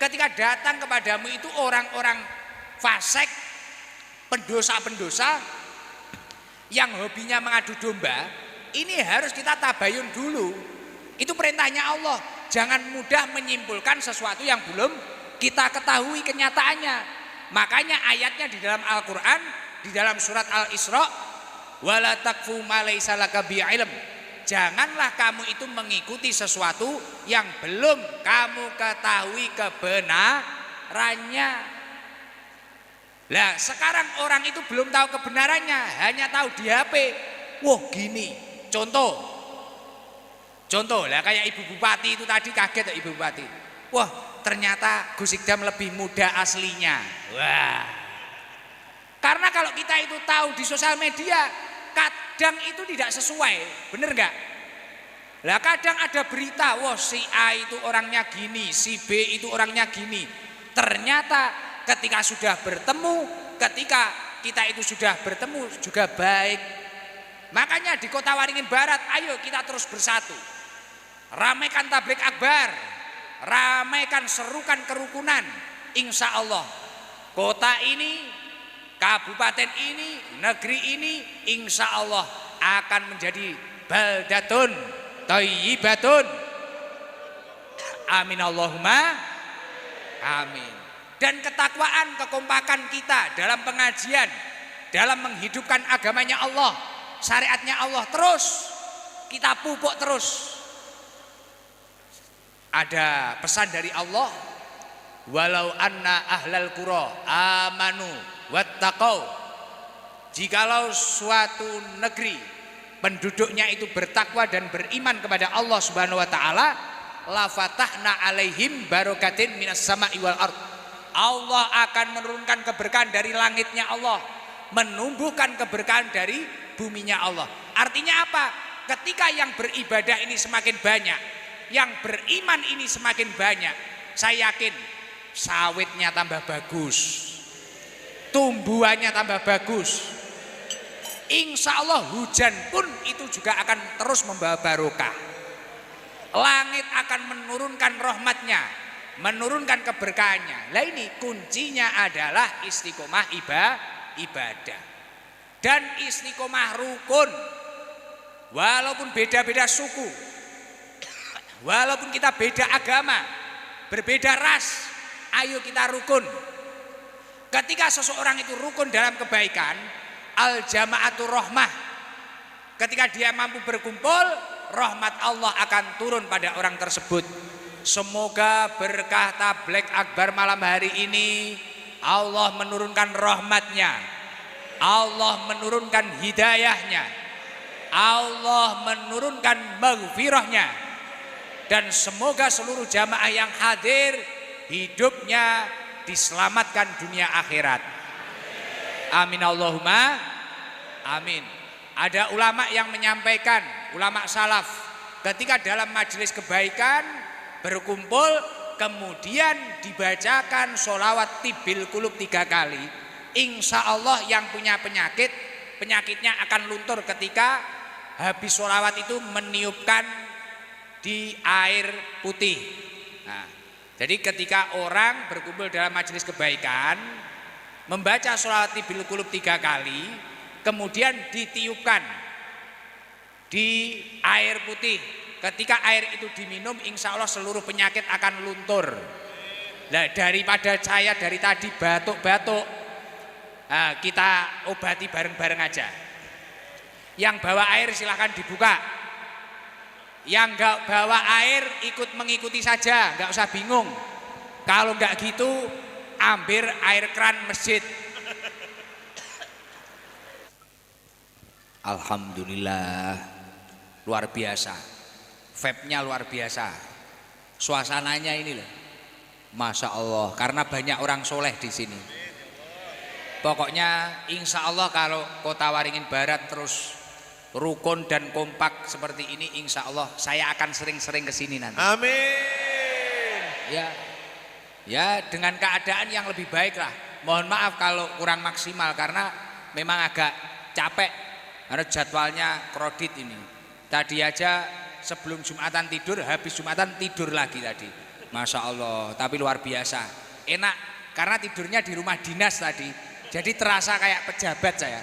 Ketika datang kepadamu itu orang-orang fasik, pendosa-pendosa yang hobinya mengadu domba, ini harus kita tabayun dulu. Itu perintahnya Allah. Jangan mudah menyimpulkan sesuatu yang belum kita ketahui kenyataannya. Makanya ayatnya di dalam Al-Quran, di dalam surat Al-Isra, wala takfu ma laisa laka bi'ilm. Janganlah kamu itu mengikuti sesuatu yang belum kamu ketahui kebenarannya. Lah sekarang orang itu belum tahu kebenarannya, hanya tahu di HP. Wah gini, contoh lah kayak Ibu Bupati itu tadi, kaget ya Ibu Bupati. Wah ternyata Gus Ikdam lebih muda aslinya. Wah, karena kalau kita itu tahu di sosial media, kadang itu tidak sesuai, bener nggak? Lah kadang ada berita, wah si A itu orangnya gini, si B itu orangnya gini. Ternyata ketika sudah bertemu, ketika kita itu sudah bertemu juga baik. Makanya di Kota Waringin Barat, ayo kita terus bersatu. Ramaikan tablik akbar, ramaikan serukan kerukunan. Insya Allah kota ini, kabupaten ini, negeri ini insya Allah akan menjadi baldatun thayyibatun. Amin Allahumma amin. Dan ketakwaan, kekompakan kita dalam pengajian, dalam menghidupkan agamanya Allah, syariatnya Allah, terus kita pupuk terus. Ada pesan dari Allah, walau anna ahlal qura amanu wattaqau, jikalau suatu negeri penduduknya itu bertakwa dan beriman kepada Allah Subhanahu wa taala, la fatahna alaihim barakatin minas sama'i wal ard. Allah akan menurunkan keberkahan dari langitnya Allah, menumbuhkan keberkahan dari buminya Allah. Artinya apa? Ketika yang beribadah ini semakin banyak, yang beriman ini semakin banyak, saya yakin sawitnya tambah bagus, tumbuhannya tambah bagus. Insya Allah hujan pun itu juga akan terus membawa barokah. Langit akan menurunkan rahmatnya, menurunkan keberkahannya. Lah ini kuncinya adalah istiqomah ibadah. Dan istiqomah rukun. Walaupun beda-beda suku, walaupun kita beda agama, berbeda ras, ayo kita rukun. Ketika seseorang itu rukun dalam kebaikan, al jama'atur rahmah, ketika dia mampu berkumpul, rahmat Allah akan turun pada orang tersebut. Semoga berkah tabligh akbar malam hari ini Allah menurunkan rahmatnya, Allah menurunkan hidayahnya, Allah menurunkan maghfirahnya, dan semoga seluruh jamaah yang hadir hidupnya diselamatkan dunia akhirat. Amin Allahumma amin. Ada ulama yang menyampaikan, ulama salaf, ketika dalam majelis kebaikan berkumpul kemudian dibacakan sholawat tibil kulub 3 kali, insya Allah yang punya penyakit, penyakitnya akan luntur ketika habis sholawat itu meniupkan di air putih. Nah, jadi ketika orang berkumpul dalam majelis kebaikan membaca sholawat tibil kulub 3 kali, kemudian ditiupkan di air putih, ketika air itu diminum insya Allah seluruh penyakit akan luntur. Nah, daripada saya dari tadi batuk-batuk, nah, kita obati bareng-bareng aja. Yang bawa air silahkan dibuka, yang nggak bawa air ikut mengikuti saja, nggak usah bingung. Kalau nggak gitu ambil air keran masjid. Alhamdulillah, luar biasa, vibe-nya luar biasa, suasananya ini loh, masya Allah, karena banyak orang soleh di sini. Pokoknya insya Allah kalau Kota Waringin Barat terus rukun dan kompak seperti ini, insya Allah saya akan sering-sering kesini nanti. Amin. Ya dengan keadaan yang lebih baik lah. Mohon maaf kalau kurang maksimal karena memang agak capek karena jadwalnya krodit ini. Tadi aja sebelum Jumatan tidur, habis Jumatan tidur lagi tadi. Masya Allah, tapi luar biasa. Enak karena tidurnya di rumah dinas tadi. Jadi terasa kayak pejabat saya.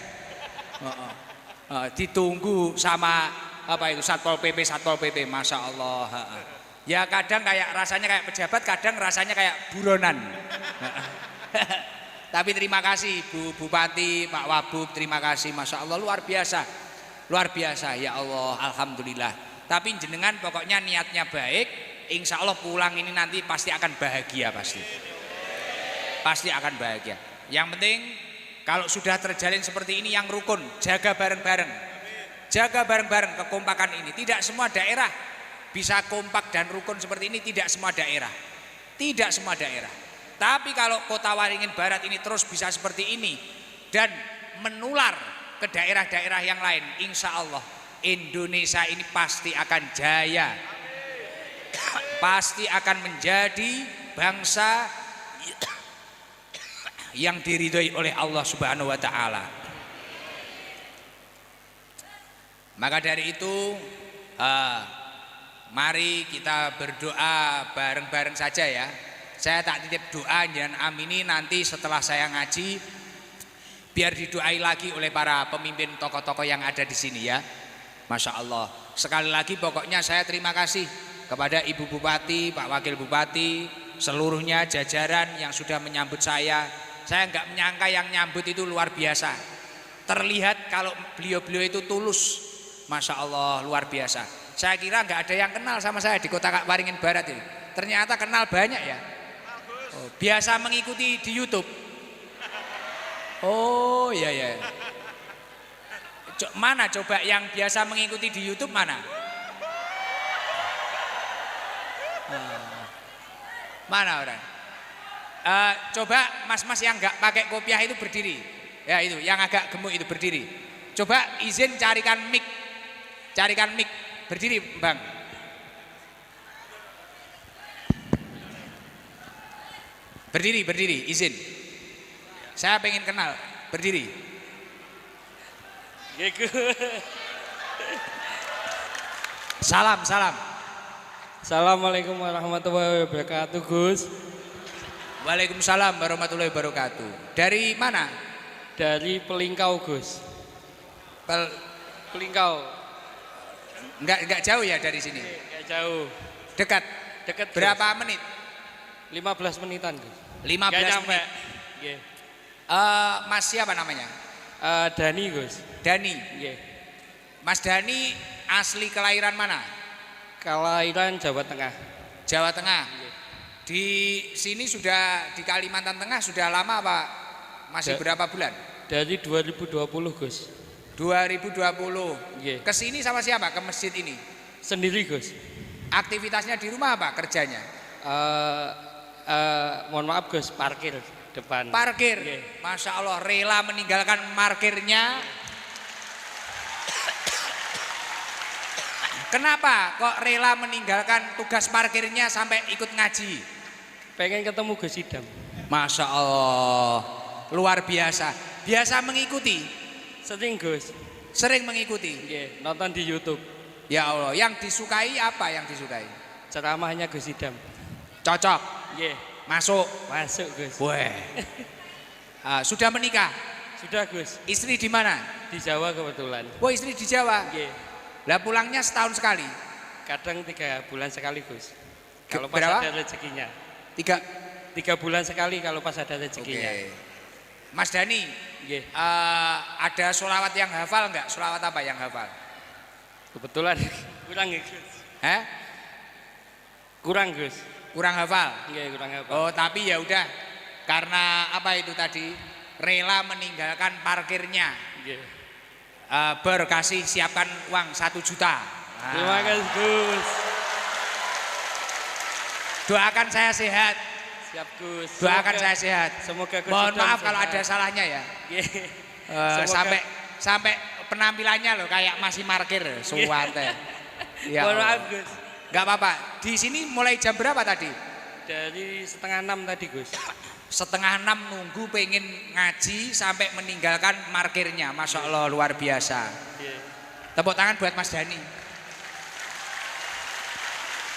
Ditunggu sama apa itu Satpol PP, Masya Allah. Ya kadang kayak rasanya kayak pejabat, kadang rasanya kayak buronan. Tapi terima kasih Bu Bupati, Pak Wabub, terima kasih, Masya Allah, luar biasa, ya Allah, Alhamdulillah. Tapi jenengan pokoknya niatnya baik, insya Allah pulang ini nanti pasti akan bahagia, pasti akan bahagia. Yang penting kalau sudah terjalin seperti ini yang rukun, jaga bareng-bareng, kekompakan ini. Tidak semua daerah bisa kompak dan rukun seperti ini, tidak semua daerah. Tapi kalau Kota Waringin Barat ini terus bisa seperti ini dan menular ke daerah-daerah yang lain, insya Allah Indonesia ini pasti akan jaya, pasti akan menjadi bangsa yang diridhoi oleh Allah Subhanahu wa taala. Maka dari itu mari kita berdoa bareng-bareng saja ya. Saya tak titip doa dan amini nanti setelah saya ngaji biar didoai lagi oleh para pemimpin tokoh-tokoh yang ada di sini ya. Masya Allah. Sekali lagi pokoknya saya terima kasih kepada Ibu Bupati, Pak Wakil Bupati, seluruhnya jajaran yang sudah menyambut saya. Saya nggak menyangka yang nyambut itu luar biasa. Terlihat kalau beliau-beliau itu tulus. Masya Allah luar biasa. Saya kira nggak ada yang kenal sama saya di Kota Waringin Barat ini. Ternyata kenal banyak ya. Oh, biasa mengikuti di YouTube. Oh iya ya. Mana coba yang biasa mengikuti di YouTube mana? Mana orang? Coba mas-mas yang nggak pakai kopiah itu berdiri. Ya itu, yang agak gemuk itu berdiri. Coba izin carikan mic. Carikan mic. Berdiri, Bang. Berdiri, izin. Saya pengen kenal, berdiri. Salam. Assalamualaikum warahmatullahi wabarakatuh, Gus. Waalaikumsalam warahmatullahi wabarakatuh. Dari mana? Dari Pelingkau, Gus. Pelingkau. Enggak jauh ya dari sini? Enggak jauh. Dekat. Berapa menit? 15 menitan, Gus. 15 menit. Yeah. Mas siapa namanya? Dani, Gus. Dani. Yeah. Mas Dani asli kelahiran mana? Kelahiran Jawa Tengah. Jawa Tengah. Yeah. Di sini sudah di Kalimantan Tengah sudah lama Pak? Masih berapa bulan? Dari 2020, Gus. 2020. Yeah. Kesini sama siapa? Ke masjid ini? Sendiri, Gus. Aktivitasnya di rumah apa kerjanya? Mohon maaf, Gus, parkir depan. Parkir. Yeah. Masya Allah rela meninggalkan parkirnya. Kenapa kok rela meninggalkan tugas parkirnya sampai ikut ngaji? Pengen ketemu Gus Idam. Masya Allah luar biasa. Biasa mengikuti. Sering, Gus. Sering mengikuti. Yeah. Nonton di YouTube. Ya Allah. Yang disukai apa yang disukai? Ceramahnya Gus Idam. Cocok. Yeah. Masuk. Masuk, Gus. Weh. Sudah menikah? Sudah, Gus. Istri di mana? Di Jawa kebetulan. Oh istri di Jawa. Yeah. Lah pulangnya setahun sekali. Kadang 3 bulan sekali, Gus. Kalau pas Berapa? ada rezekinya. 3 bulan sekali kalau pas ada rezekinya. Oke. Mas Dani, Yeah. ada sholawat yang hafal nggak? Sholawat apa yang hafal? Kebetulan kurang, Gus. Hah? Kurang, Gus. Kurang hafal? Iya, kurang apa? Oh tapi ya udah, karena apa itu tadi? Rela meninggalkan parkirnya. Iya. Berkasih siapkan uang 1 juta. Terima kasih, Gus. Doakan saya sehat. Siap, Gus. Doakan saya sehat. Semoga Gus Mohon Idam maaf kalau sehat. ada salahnya ya. Yeah. Sampai penampilannya loh kayak masih parkir suwante. Ya. Mohon Allah. maaf, Gus. Gak apa-apa. Di sini mulai jam berapa tadi? Dari 5:30 tadi, Gus. 5:30 nunggu pengen ngaji sampai meninggalkan parkirnya. Masya Allah luar biasa. Yeah. Tepuk tangan buat Mas Dani.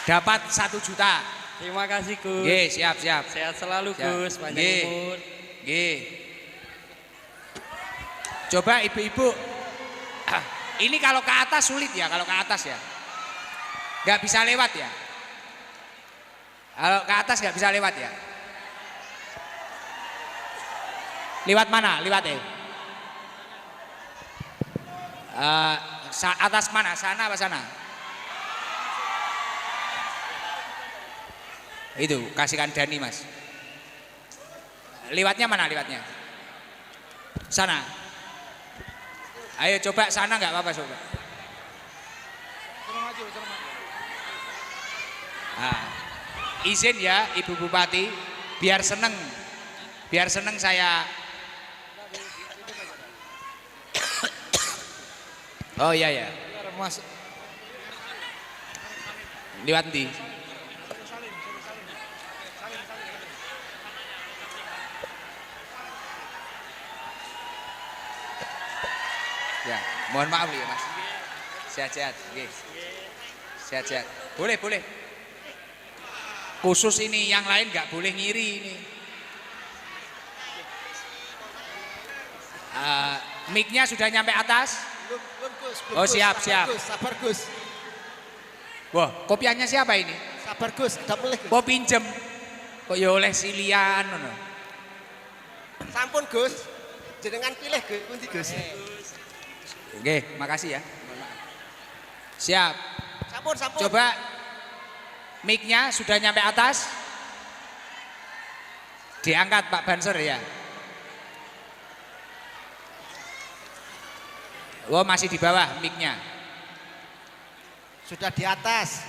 Dapat 1 juta. Terima kasih, Gus. Nggih, siap. Sehat selalu, Siap. Gus. Panjang Nggih. umur. Nggih. Coba ibu-ibu. Ini kalau ke atas sulit ya, kalau ke atas ya. Gak bisa lewat ya. Kalau ke atas gak bisa lewat ya. Lewat mana? Lewat atas mana? Sana apa sana? Itu kasihkan Dani Mas. Lewatnya mana lewatnya? Sana. Ayo coba sana nggak apa-apa coba. Izin ya Ibu Bupati, biar seneng saya. Oh iya ya. Liwat ndi? Mohon maaf ya Mas. Sehat-sehat. Nggih. Sehat-sehat. Boleh, boleh. Khusus ini, yang lain nggak boleh ngiri ini. Mic-nya sudah nyampe atas? Belum, Gus. Oh, siap, siap. Gus, sabar Gus. Wah, kopiannya siapa ini? Sabar Gus, udah boleh Gus. Mau pinjem? Kok ya oleh silian ngono. Sampun Gus. Jenengan pilih Gus, pundi Gus. Oke, makasih ya. Siap. Sampun, sampun. Coba mic-nya sudah nyampe atas? Diangkat Pak Banser ya. Oh, masih di bawah mic-nya. Sudah di atas.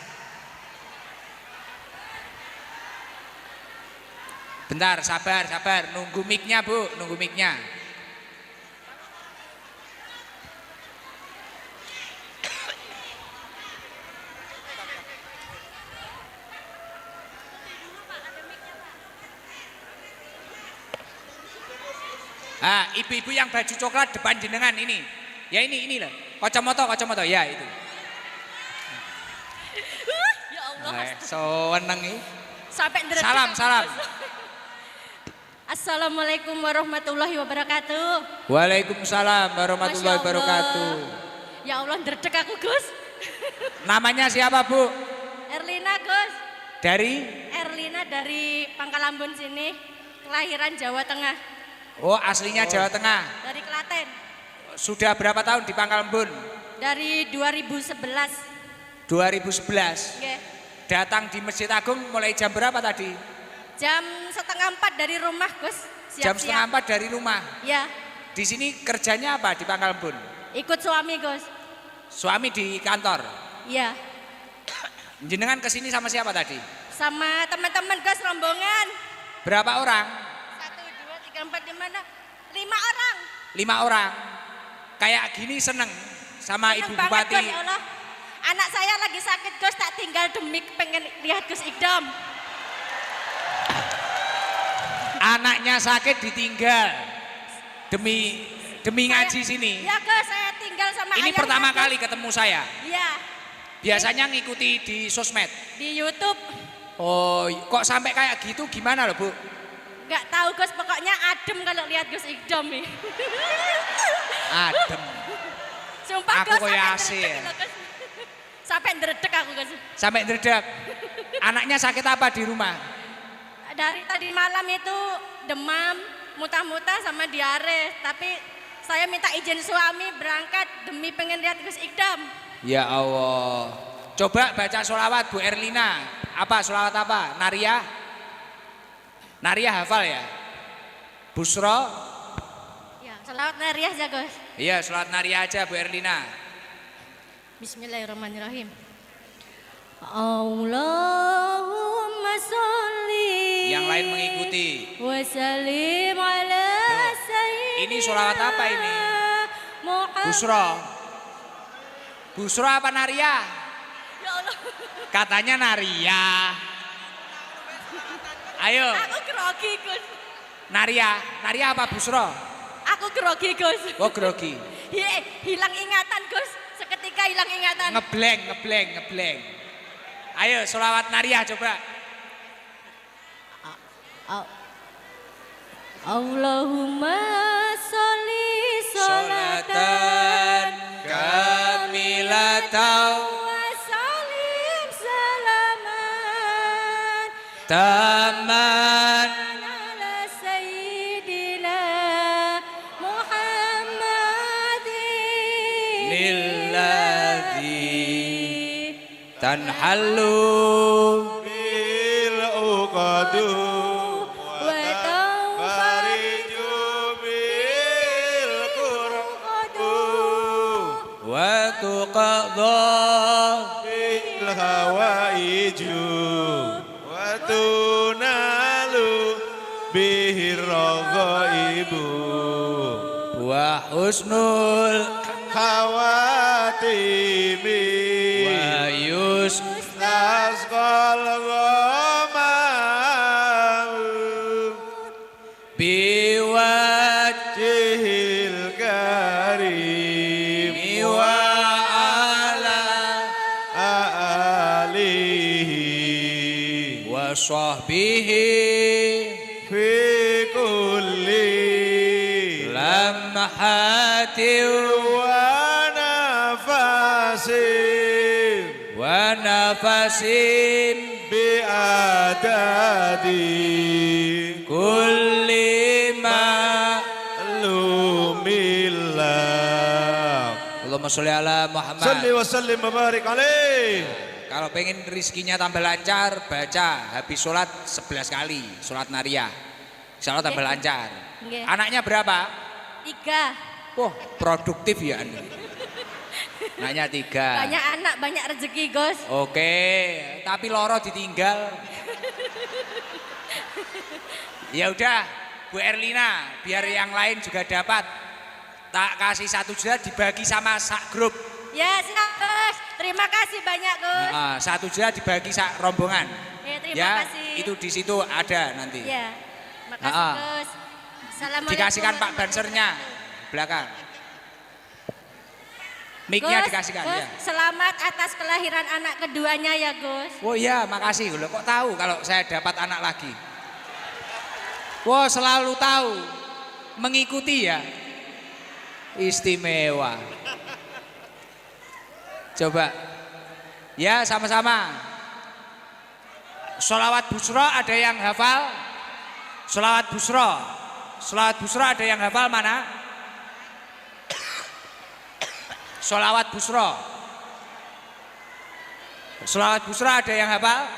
Bentar, sabar, sabar. Nunggu mic-nya, Bu. Nunggu mic-nya. Ibu-ibu yang baju coklat depan jenengan ini. Ya ini loh. Kacamata ya itu. Ya Allah. Seneng nih. Sampai nderedek Salam, aku, salam. Gus. Assalamualaikum warahmatullahi wabarakatuh. Waalaikumsalam warahmatullahi Masya Allah. wabarakatuh. Ya Allah, nderedek aku, Gus. Namanya siapa, Bu? Erlina, Gus. Dari? Erlina dari Pangkalambun sini, kelahiran Jawa Tengah, Oh, aslinya Jawa Tengah. dari Klaten. Sudah berapa tahun di Pangkalembun? Dari 2011. 2011. Nggih. Datang di Masjid Agung mulai jam berapa tadi? Jam 3:30 dari rumah, Gus. Jam Siap-siap. 3:30 dari rumah. Ya, Di sini kerjanya apa di Pangkalembun? ikut suami, Gus. Suami di kantor. Ya, Jenengan kesini sama siapa tadi? sama teman-teman, Gus, rombongan. Berapa orang? 1, 2, 3, 4, 5, 6, 5 orang. 5 orang. Kayak gini seneng sama Seneng Ibu banget, Bupati. Gus, ya Allah. Anak saya lagi sakit, Gus, tak tinggal demi pengen lihat Gus Ikdam. Anaknya sakit ditinggal demi ngaji sini. Ya, Gus, saya tinggal sama Ini ayahnya, pertama Gus. kali ketemu saya. Iya, Biasanya ngikuti di sosmed. di YouTube. Oh, kok sampai kayak gitu gimana loh, Bu? Nggak tahu, Gus, pokoknya adem kalau lihat Gus Ikdam nih. Adem. Sumpah, Aku Gus, kayak sampai AC ndredeg ya. gitu, Gus. Sampai ndredeg aku, Gus. Sampai ndredeg. Anaknya sakit apa di rumah? Dari tadi malam itu demam, muntah-muntah sama diare, tapi saya minta izin suami berangkat demi pengen lihat Gus Ikdam. Ya Allah. Coba baca sholawat Bu Erlina. Apa sholawat apa? Nariyah? Nariyah hafal ya? Busro? Ya, selawat nariyah aja, Gus. Iya, sholawat Nariyah aja Bu Erlina. Bismillahirrahmanirrahim. Allahumma sholli. Yang lain mengikuti. Wa sallim ala sayyidina. Ini sholawat apa ini? Muhammad. Busro. Busro apa Nariyah? Ya Allah. Katanya Nariyah. Ayo, Aku grogi, Gus. Nariyah. Nariyah apa Busro? Aku grogi, Gus. Oh, grogi. Hilang ingatan, Gus. Seketika hilang ingatan. Ngebleng. Ayo, sholawat Nariyah coba. Allahumma sholli Sholatan kamilatan wa sallim salaman taman ala sayyidina Muhammadin lilladzi tanhallu bil uqadu wa fariju bil qurbu wa tuqadha bil hawaiju wa tunalu bihir raghaibu wa husnul khawatimi wa yus tasqal ghamam biwajhi jihil karim alihi wa sahbihi fi kulli lamhatin wa nafasin wa nafasin bi adadi kulli ma lumillah. Allahumma sholli ala Muhammad. Salli wa sallim wa barik alaih. Kalau pengen rizkinya tambah lancar, baca habis sholat 11 kali, sholat nariyah. Insya Allah tambah lancar. Nggih. Anaknya berapa? 3. Wah, produktif ya Anda. Anaknya 3. Banyak anak, banyak rezeki, Gus. Oke, tapi loro ditinggal. Ya udah, Bu Erlina, biar yang lain juga dapat. Tak kasih 1 juta dibagi sama sak grup. Ya, siap, Gus. Terima kasih banyak, Gus. 1 juta dibagi sak rombongan. Ya, terima Ya, kasih. itu di situ ada nanti. Ya, makasih, Gus. Assalamualaikum Dikasihkan Pak warahmatullahi Bansernya wabarakatuh. belakang. Mic-nya Gus, dikasihkan Gus, ya. selamat atas kelahiran anak keduanya ya, Gus. Oh iya, makasih. Loh, kok tahu kalau saya dapat anak lagi? Wah, selalu tahu. Mengikuti ya. Istimewa. Coba. Ya, sama-sama. Sholawat busra ada yang hafal? Sholawat busra. Sholawat busra ada yang hafal mana? Sholawat busra. Sholawat busra ada yang hafal?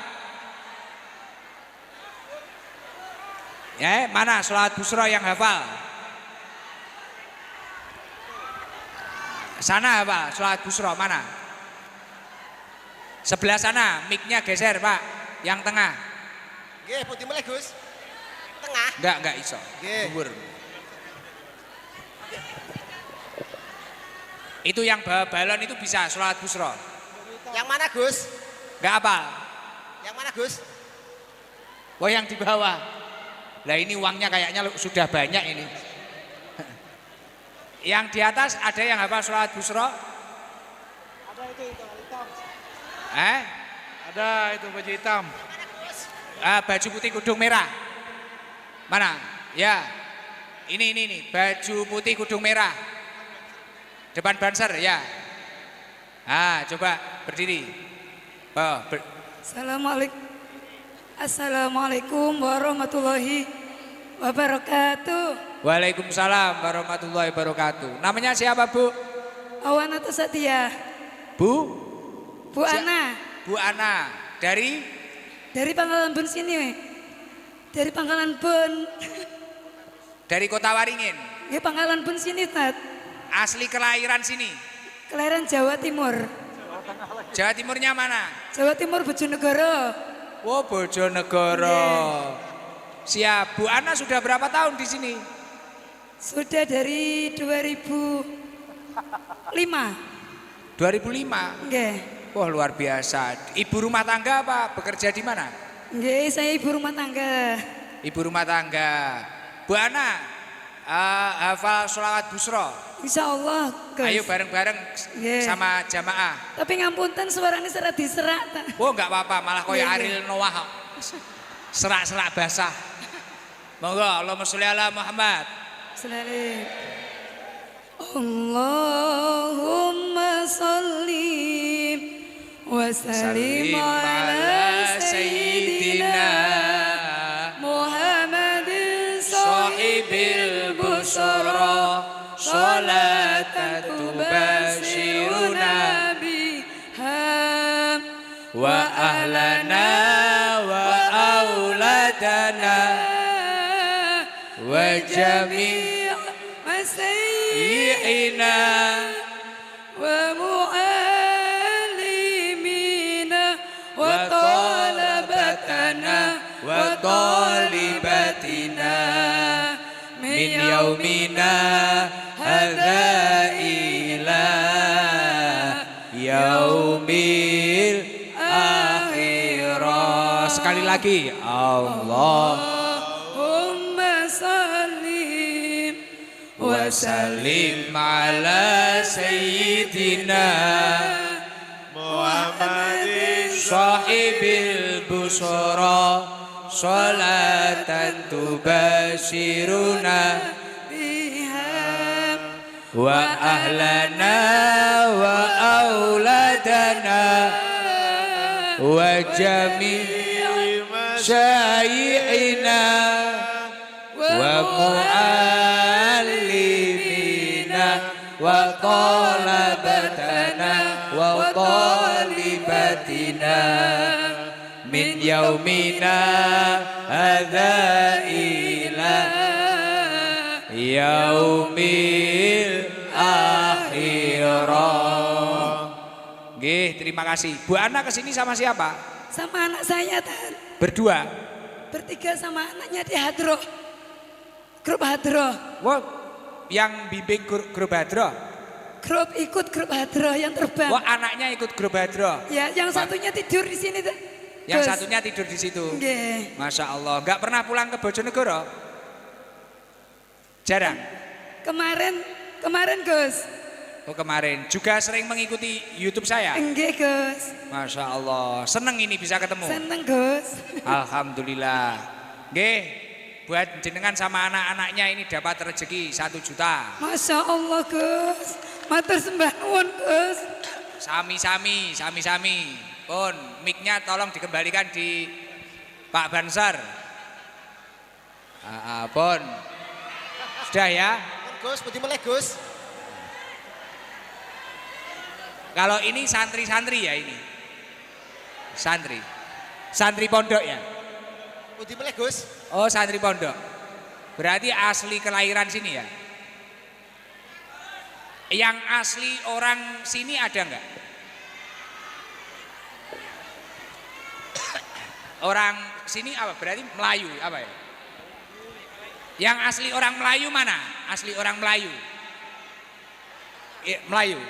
Ya, mana sholawat busra yang hafal? Sana hafal, sholawat busra mana? Sebelah sana, mic-nya geser Pak, yang tengah. Nggih, putih mulai Gus. Tengah. Enggak iso. Nggih. Dhuwur. Itu yang bawa balon itu bisa sholawat busra. Yang mana Gus? Enggak apa? Yang mana Gus? Oh yang di bawah. Lah ini uangnya kayaknya sudah banyak ini. Yang di atas ada yang hafal sholawat busra? Ada itu hitam. Eh? Ada itu baju hitam. Baju putih kudung merah. Mana? Ya. Ini baju putih kudung merah. Depan Banser ya. Coba berdiri. Assalamualaikum warahmatullahi wabarakatuh. Waalaikumsalam warahmatullahi wabarakatuh. Namanya siapa Bu? Awana Setia. Bu Ana. Bu Ana. Dari Pangkalan Bun sini, we. Dari Pangkalan Bun. Dari Kota Waringin. Ya Pangkalan Bun sini, Tat. Asli kelahiran sini. Kelahiran Jawa Timur. Jawa Timurnya mana? Jawa Timur Bojonegoro. Oh, Bojonegoro. Siap. Bu Ana sudah berapa tahun di sini? Sudah dari 2005. 2005. Nggih. Wah, luar biasa. Ibu rumah tangga apa? Bekerja di mana? Nggih, saya ibu rumah tangga. Ibu rumah tangga. Bu Ana, hafal sholawat busra. Insya Allah, Gus. Ayo bareng-bareng Nggih. sama jamaah. Tapi ngapunten suaranya serat diserak. Ta. Oh, enggak apa-apa, malah koyo Nggih, Ariel Noah kok. Serak-serak basah. Monggo, Allahumma sholli ala Muhammad. Selalu. Allahumma salli wa sallim ala sayyidina Muhammadin sahibil busra salatan tubashiruna biha wa ahlana wa auladana wa jami' masayyihina wa mu'allimina wa talabatana wa talibatina min yaumina hadza ila yaumil akhirah. Sekali lagi, Allah. Wasallim ala sayyidina Muhammadin sahibil busra salatan tubashiruna wa ahlana wa auladana wa jami' syayi'ina wa mu'allimina wa talabatana wa talibatina min yaumina hadza ila yaumil akhirah. Nggih, terima kasih. Bu Ana kesini sama siapa? Sama anak saya, Tan. Berdua? Bertiga sama anaknya di Hadroh. Grup Hadroh. Wah, yang bimbing grup Hadroh? Ikut grup Hadroh yang terbang. Wah, anaknya ikut grup Hadroh? Ya, yang satunya tidur di sini, Tan. Yang satunya tidur di situ? Nggih. Masya Allah. Enggak pernah pulang ke Bojonegoro? Jarang? Kemarin Gus. Oh kemarin. Juga sering mengikuti YouTube saya? Nggih Gus. Masya Allah. Seneng ini bisa ketemu? Seneng Gus. Alhamdulillah. Nggih, buat jenengan sama anak-anaknya ini dapat rezeki 1 juta. Masya Allah Gus. Matur sembah nuwun Gus. Sami-sami. Pun, mic-nya tolong dikembalikan di Pak Bansar. Pun. Sudah ya? Gus, budi meleh Gus. Kalau ini santri-santri ya ini. Santri pondok ya? Budi meleh Gus. Oh santri pondok. Berarti asli kelahiran sini ya? Yang asli orang sini ada enggak? Orang sini apa? Berarti Melayu apa ya? Yang asli orang Melayu mana? Asli orang Melayu. Melayu.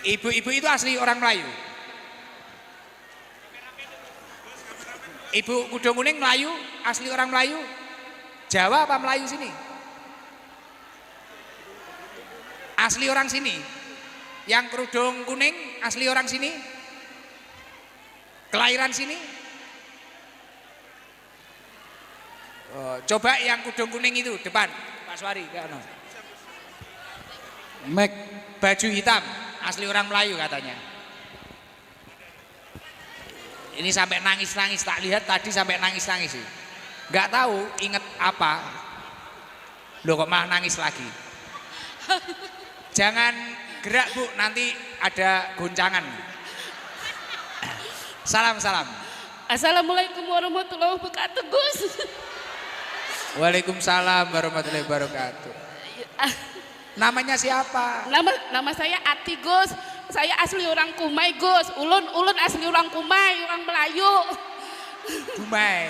Ibu-ibu itu asli orang Melayu. Ibu Kudung Kuning Melayu, asli orang Melayu. Jawa apa Melayu sini? Asli orang sini. Yang kerudung kuning asli orang sini? Kelahiran sini? Oh, coba yang kudung kuning itu depan, Pak Suwari, baju hitam, asli orang Melayu katanya. Ini sampai nangis-nangis, tak lihat tadi sampai nangis-nangis sih. Nggak tahu inget apa. Loh kok malah nangis lagi. Jangan gerak Bu, nanti ada goncangan. Salam. Assalamualaikum warahmatullahi wabarakatuh Gus. Waalaikumsalam warahmatullahi wabarakatuh. Namanya siapa? Nama saya Ati Gus. Saya asli orang Kumai Gus. Ulun asli orang Kumai, orang Melayu. Kumai.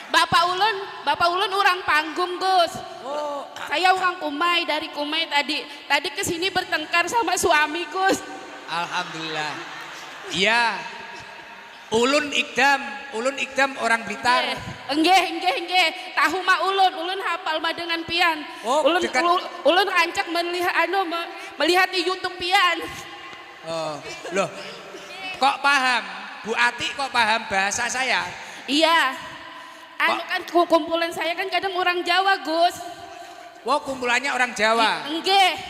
Bapak ulun orang Panggung Gus. Oh, Saya orang Kumai, dari Kumai tadi kesini bertengkar sama suami Gus. alhamdulillah. Iya. Ulun Ikdam orang Blitar. Enggak. Tahu mah ulun hafal mah dengan pian. Oh, ulun rancak melihat di YouTube pian. Oh, loh. Kok paham? Bu Ati kok paham bahasa saya? Iya. Kan kumpulan saya kan kadang orang Jawa, Gus. Wah, kumpulannya orang Jawa. Enggak.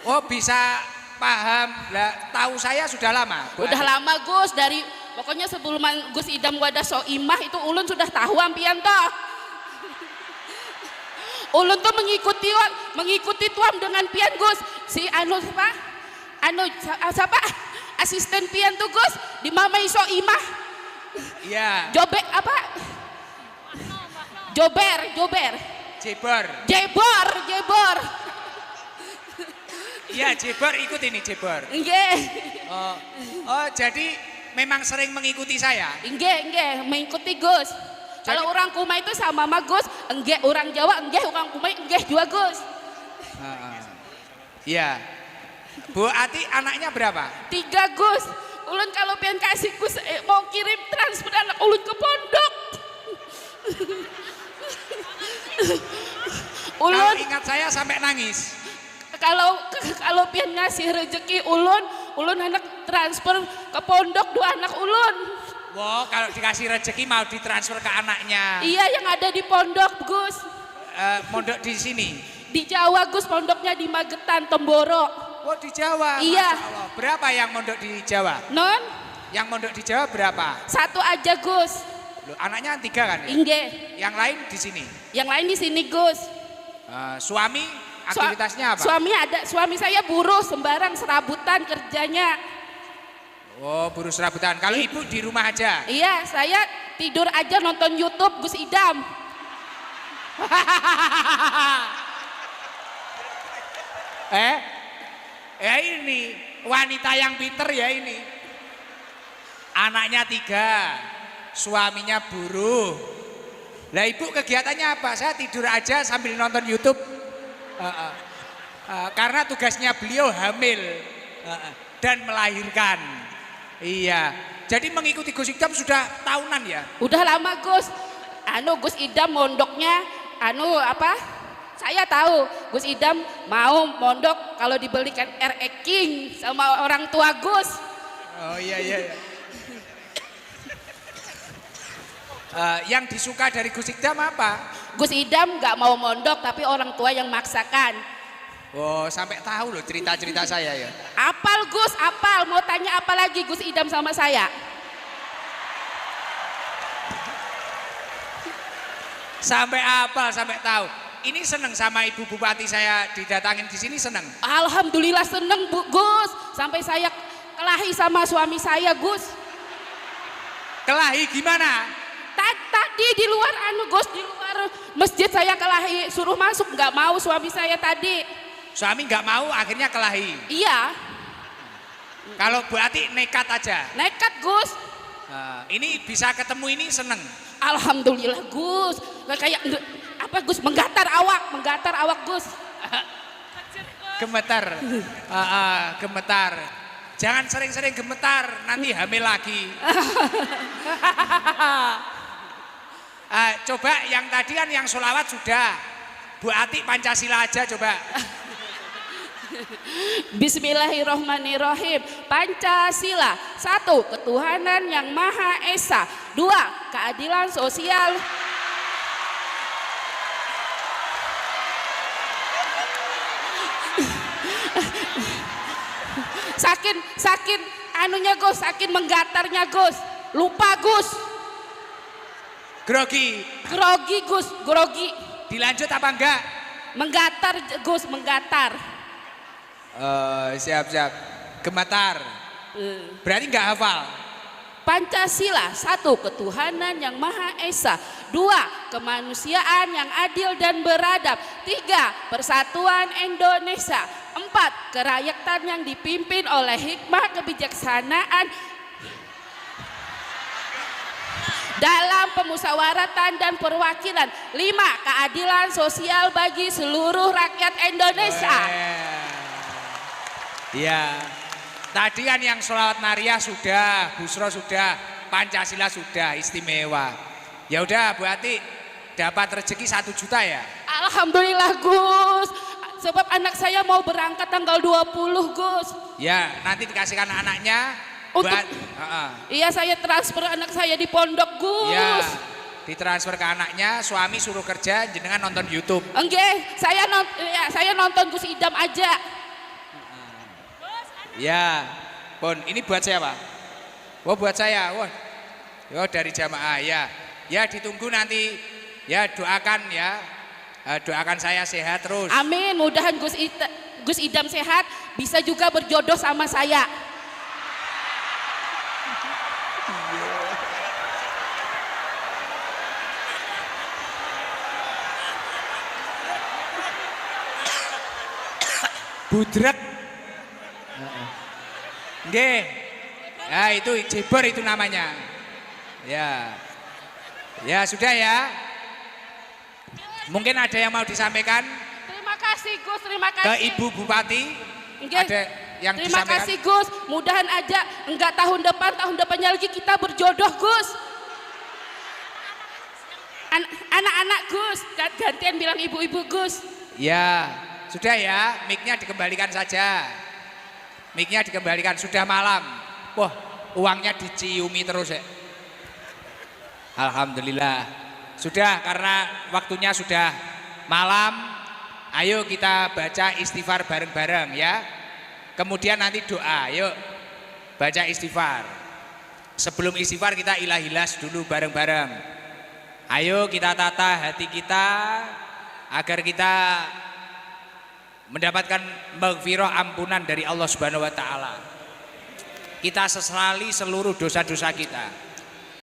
Oh, bisa paham. Lah, tahu saya sudah lama. Bu Udah Ati. lama Gus, dari pokoknya sebelum Gus Idam Wadah Soimah itu ulun sudah tahu ampian toh. Ulun tuh mengikuti tuam dengan pian Gus. Si siapa? Asisten pian tuh Gus di Mamai Soimah. Iya. Jober. Jebor. Iya, Jebor ikut ini Jebor. Enggak. Oh, jadi memang sering mengikuti saya. Enggak, mengikuti Gus. Kalau orang Kumai itu sama mah Gus, enggak orang Jawa, enggak orang Kumai, enggak juga Gus. Iya. Bu Ati anaknya berapa? 3 Gus. Ulun kalau pengen kasih Gus mau kirim transfer anak ulun ke pondok. Kalau ingat saya sampai nangis. kalau pian ngasih rezeki ulun hendak transfer ke pondok 2 anak ulun. Wah, kalau dikasih rezeki mau ditransfer ke anaknya. Iya, yang ada di pondok, Gus. Mondok di sini. Di Jawa, Gus, pondoknya di Magetan, Temboro. Oh, di Jawa. Iya. Masya Allah. Berapa yang mondok di Jawa? Non, Yang mondok di Jawa berapa? 1 aja, Gus. Loh, anaknya 3 kan ya? Inge. Yang lain di sini. Yang lain di sini, Gus. Suami aktivitasnya apa? Suami saya buruh sembarang serabutan kerjanya. Oh, buruh serabutan. Kalau ibu di rumah aja. Iya, saya tidur aja nonton YouTube Gus Idam. Ini wanita yang pinter ya ini. Anaknya 3, suaminya buruh. Lah ibu kegiatannya apa? Saya tidur aja sambil nonton YouTube. Karena tugasnya beliau hamil dan melahirkan. Iya. Jadi mengikuti Gus Idam sudah tahunan ya? Udah lama, Gus. Gus Idam mondoknya saya tahu Gus Idam mau mondok kalau dibelikan RX King sama orang tua Gus. Oh iya. Yang disuka dari Gus Idam apa? Gus Idam nggak mau mondok tapi orang tua yang maksakan. Oh, sampai tahu loh cerita-cerita saya ya. Apal, Gus, apal. Mau tanya apa lagi Gus Idam sama saya? Sampai apal, sampai tahu. Ini seneng sama Ibu Bupati saya didatangin di sini seneng. Alhamdulillah seneng, Gus. Sampai saya kelahi sama suami saya, Gus. Kelahi gimana? Tadi di luar Gus, di luar masjid saya kelahi, suruh masuk nggak mau suami saya tadi. Suami nggak mau akhirnya kelahi. Iya. Kalau Bu Ati nekat aja. Nekat, Gus. Ini bisa ketemu ini seneng. Alhamdulillah, Gus. Kayak Gus, menggatar awak Gus. Gemetar. Gemetar. Jangan sering-sering gemetar, nanti hamil lagi. Coba yang tadi kan yang sholawat sudah. Bu Ati Pancasila aja coba. Bismillahirrohmanirrohim. Pancasila. 1. Ketuhanan yang Maha Esa. 2. Keadilan sosial. Sakin Gus, sakin menggatarnya Gus. Lupa Gus. Grogi. Gus, grogi. Dilanjut apa enggak? Menggatar Gus, menggatar. Siap. Gemetar. Berarti enggak hafal. Pancasila. 1. Ketuhanan yang Maha Esa. 2. Kemanusiaan yang adil dan beradab. 3. Persatuan Indonesia. 4. Kerakyatan yang dipimpin oleh hikmah kebijaksanaan dalam pemusyawaratan dan perwakilan. 5. Keadilan sosial bagi seluruh rakyat Indonesia. Iya. Tadi kan yang sholawat Nariyah sudah, Busro sudah, Pancasila sudah, istimewa. Ya udah Bu Ati dapat rezeki 1 juta ya? Alhamdulillah Gus. Sebab anak saya mau berangkat tanggal 20 Gus. Ya, nanti dikasihkan anaknya. Iya, saya transfer anak saya di pondok Gus. Ya, ditransfer ke anaknya, suami suruh kerja, jenengan nonton YouTube. Enggak, saya nonton Gus Idam aja. Ya, Pon, ini buat siapa? Oh, buat saya. Wah, dari jamaah ya. Ya, ditunggu nanti. Ya, doakan ya. Doakan saya sehat terus. Amin, mudahan Gus Idam sehat, bisa juga berjodoh sama saya. Budrek. Nggih. Ya, itu jeber itu namanya. Ya. Ya, sudah ya. Mungkin ada yang mau disampaikan? Terima kasih Gus, terima kasih. Ke Ibu Bupati. Enggak. Ada yang Terima disampaikan? kasih Gus, mudahan aja enggak tahun depannya lagi kita berjodoh Gus. Anak-anak Gus, gantian bilang ibu-ibu Gus. Ya, Sudah ya, mic-nya dikembalikan saja. Mic-nya dikembalikan, sudah malam. Wah, uangnya diciumi terus ya. Alhamdulillah. Sudah, karena waktunya sudah malam. Ayo kita baca istighfar bareng-bareng ya. Kemudian nanti doa, yuk baca istighfar. Sebelum istighfar kita ilahilas dulu bareng-bareng. Ayo kita tata hati kita agar kita mendapatkan maghfirah, ampunan dari Allah Subhanahu wa taala. Kita sesali seluruh dosa-dosa kita.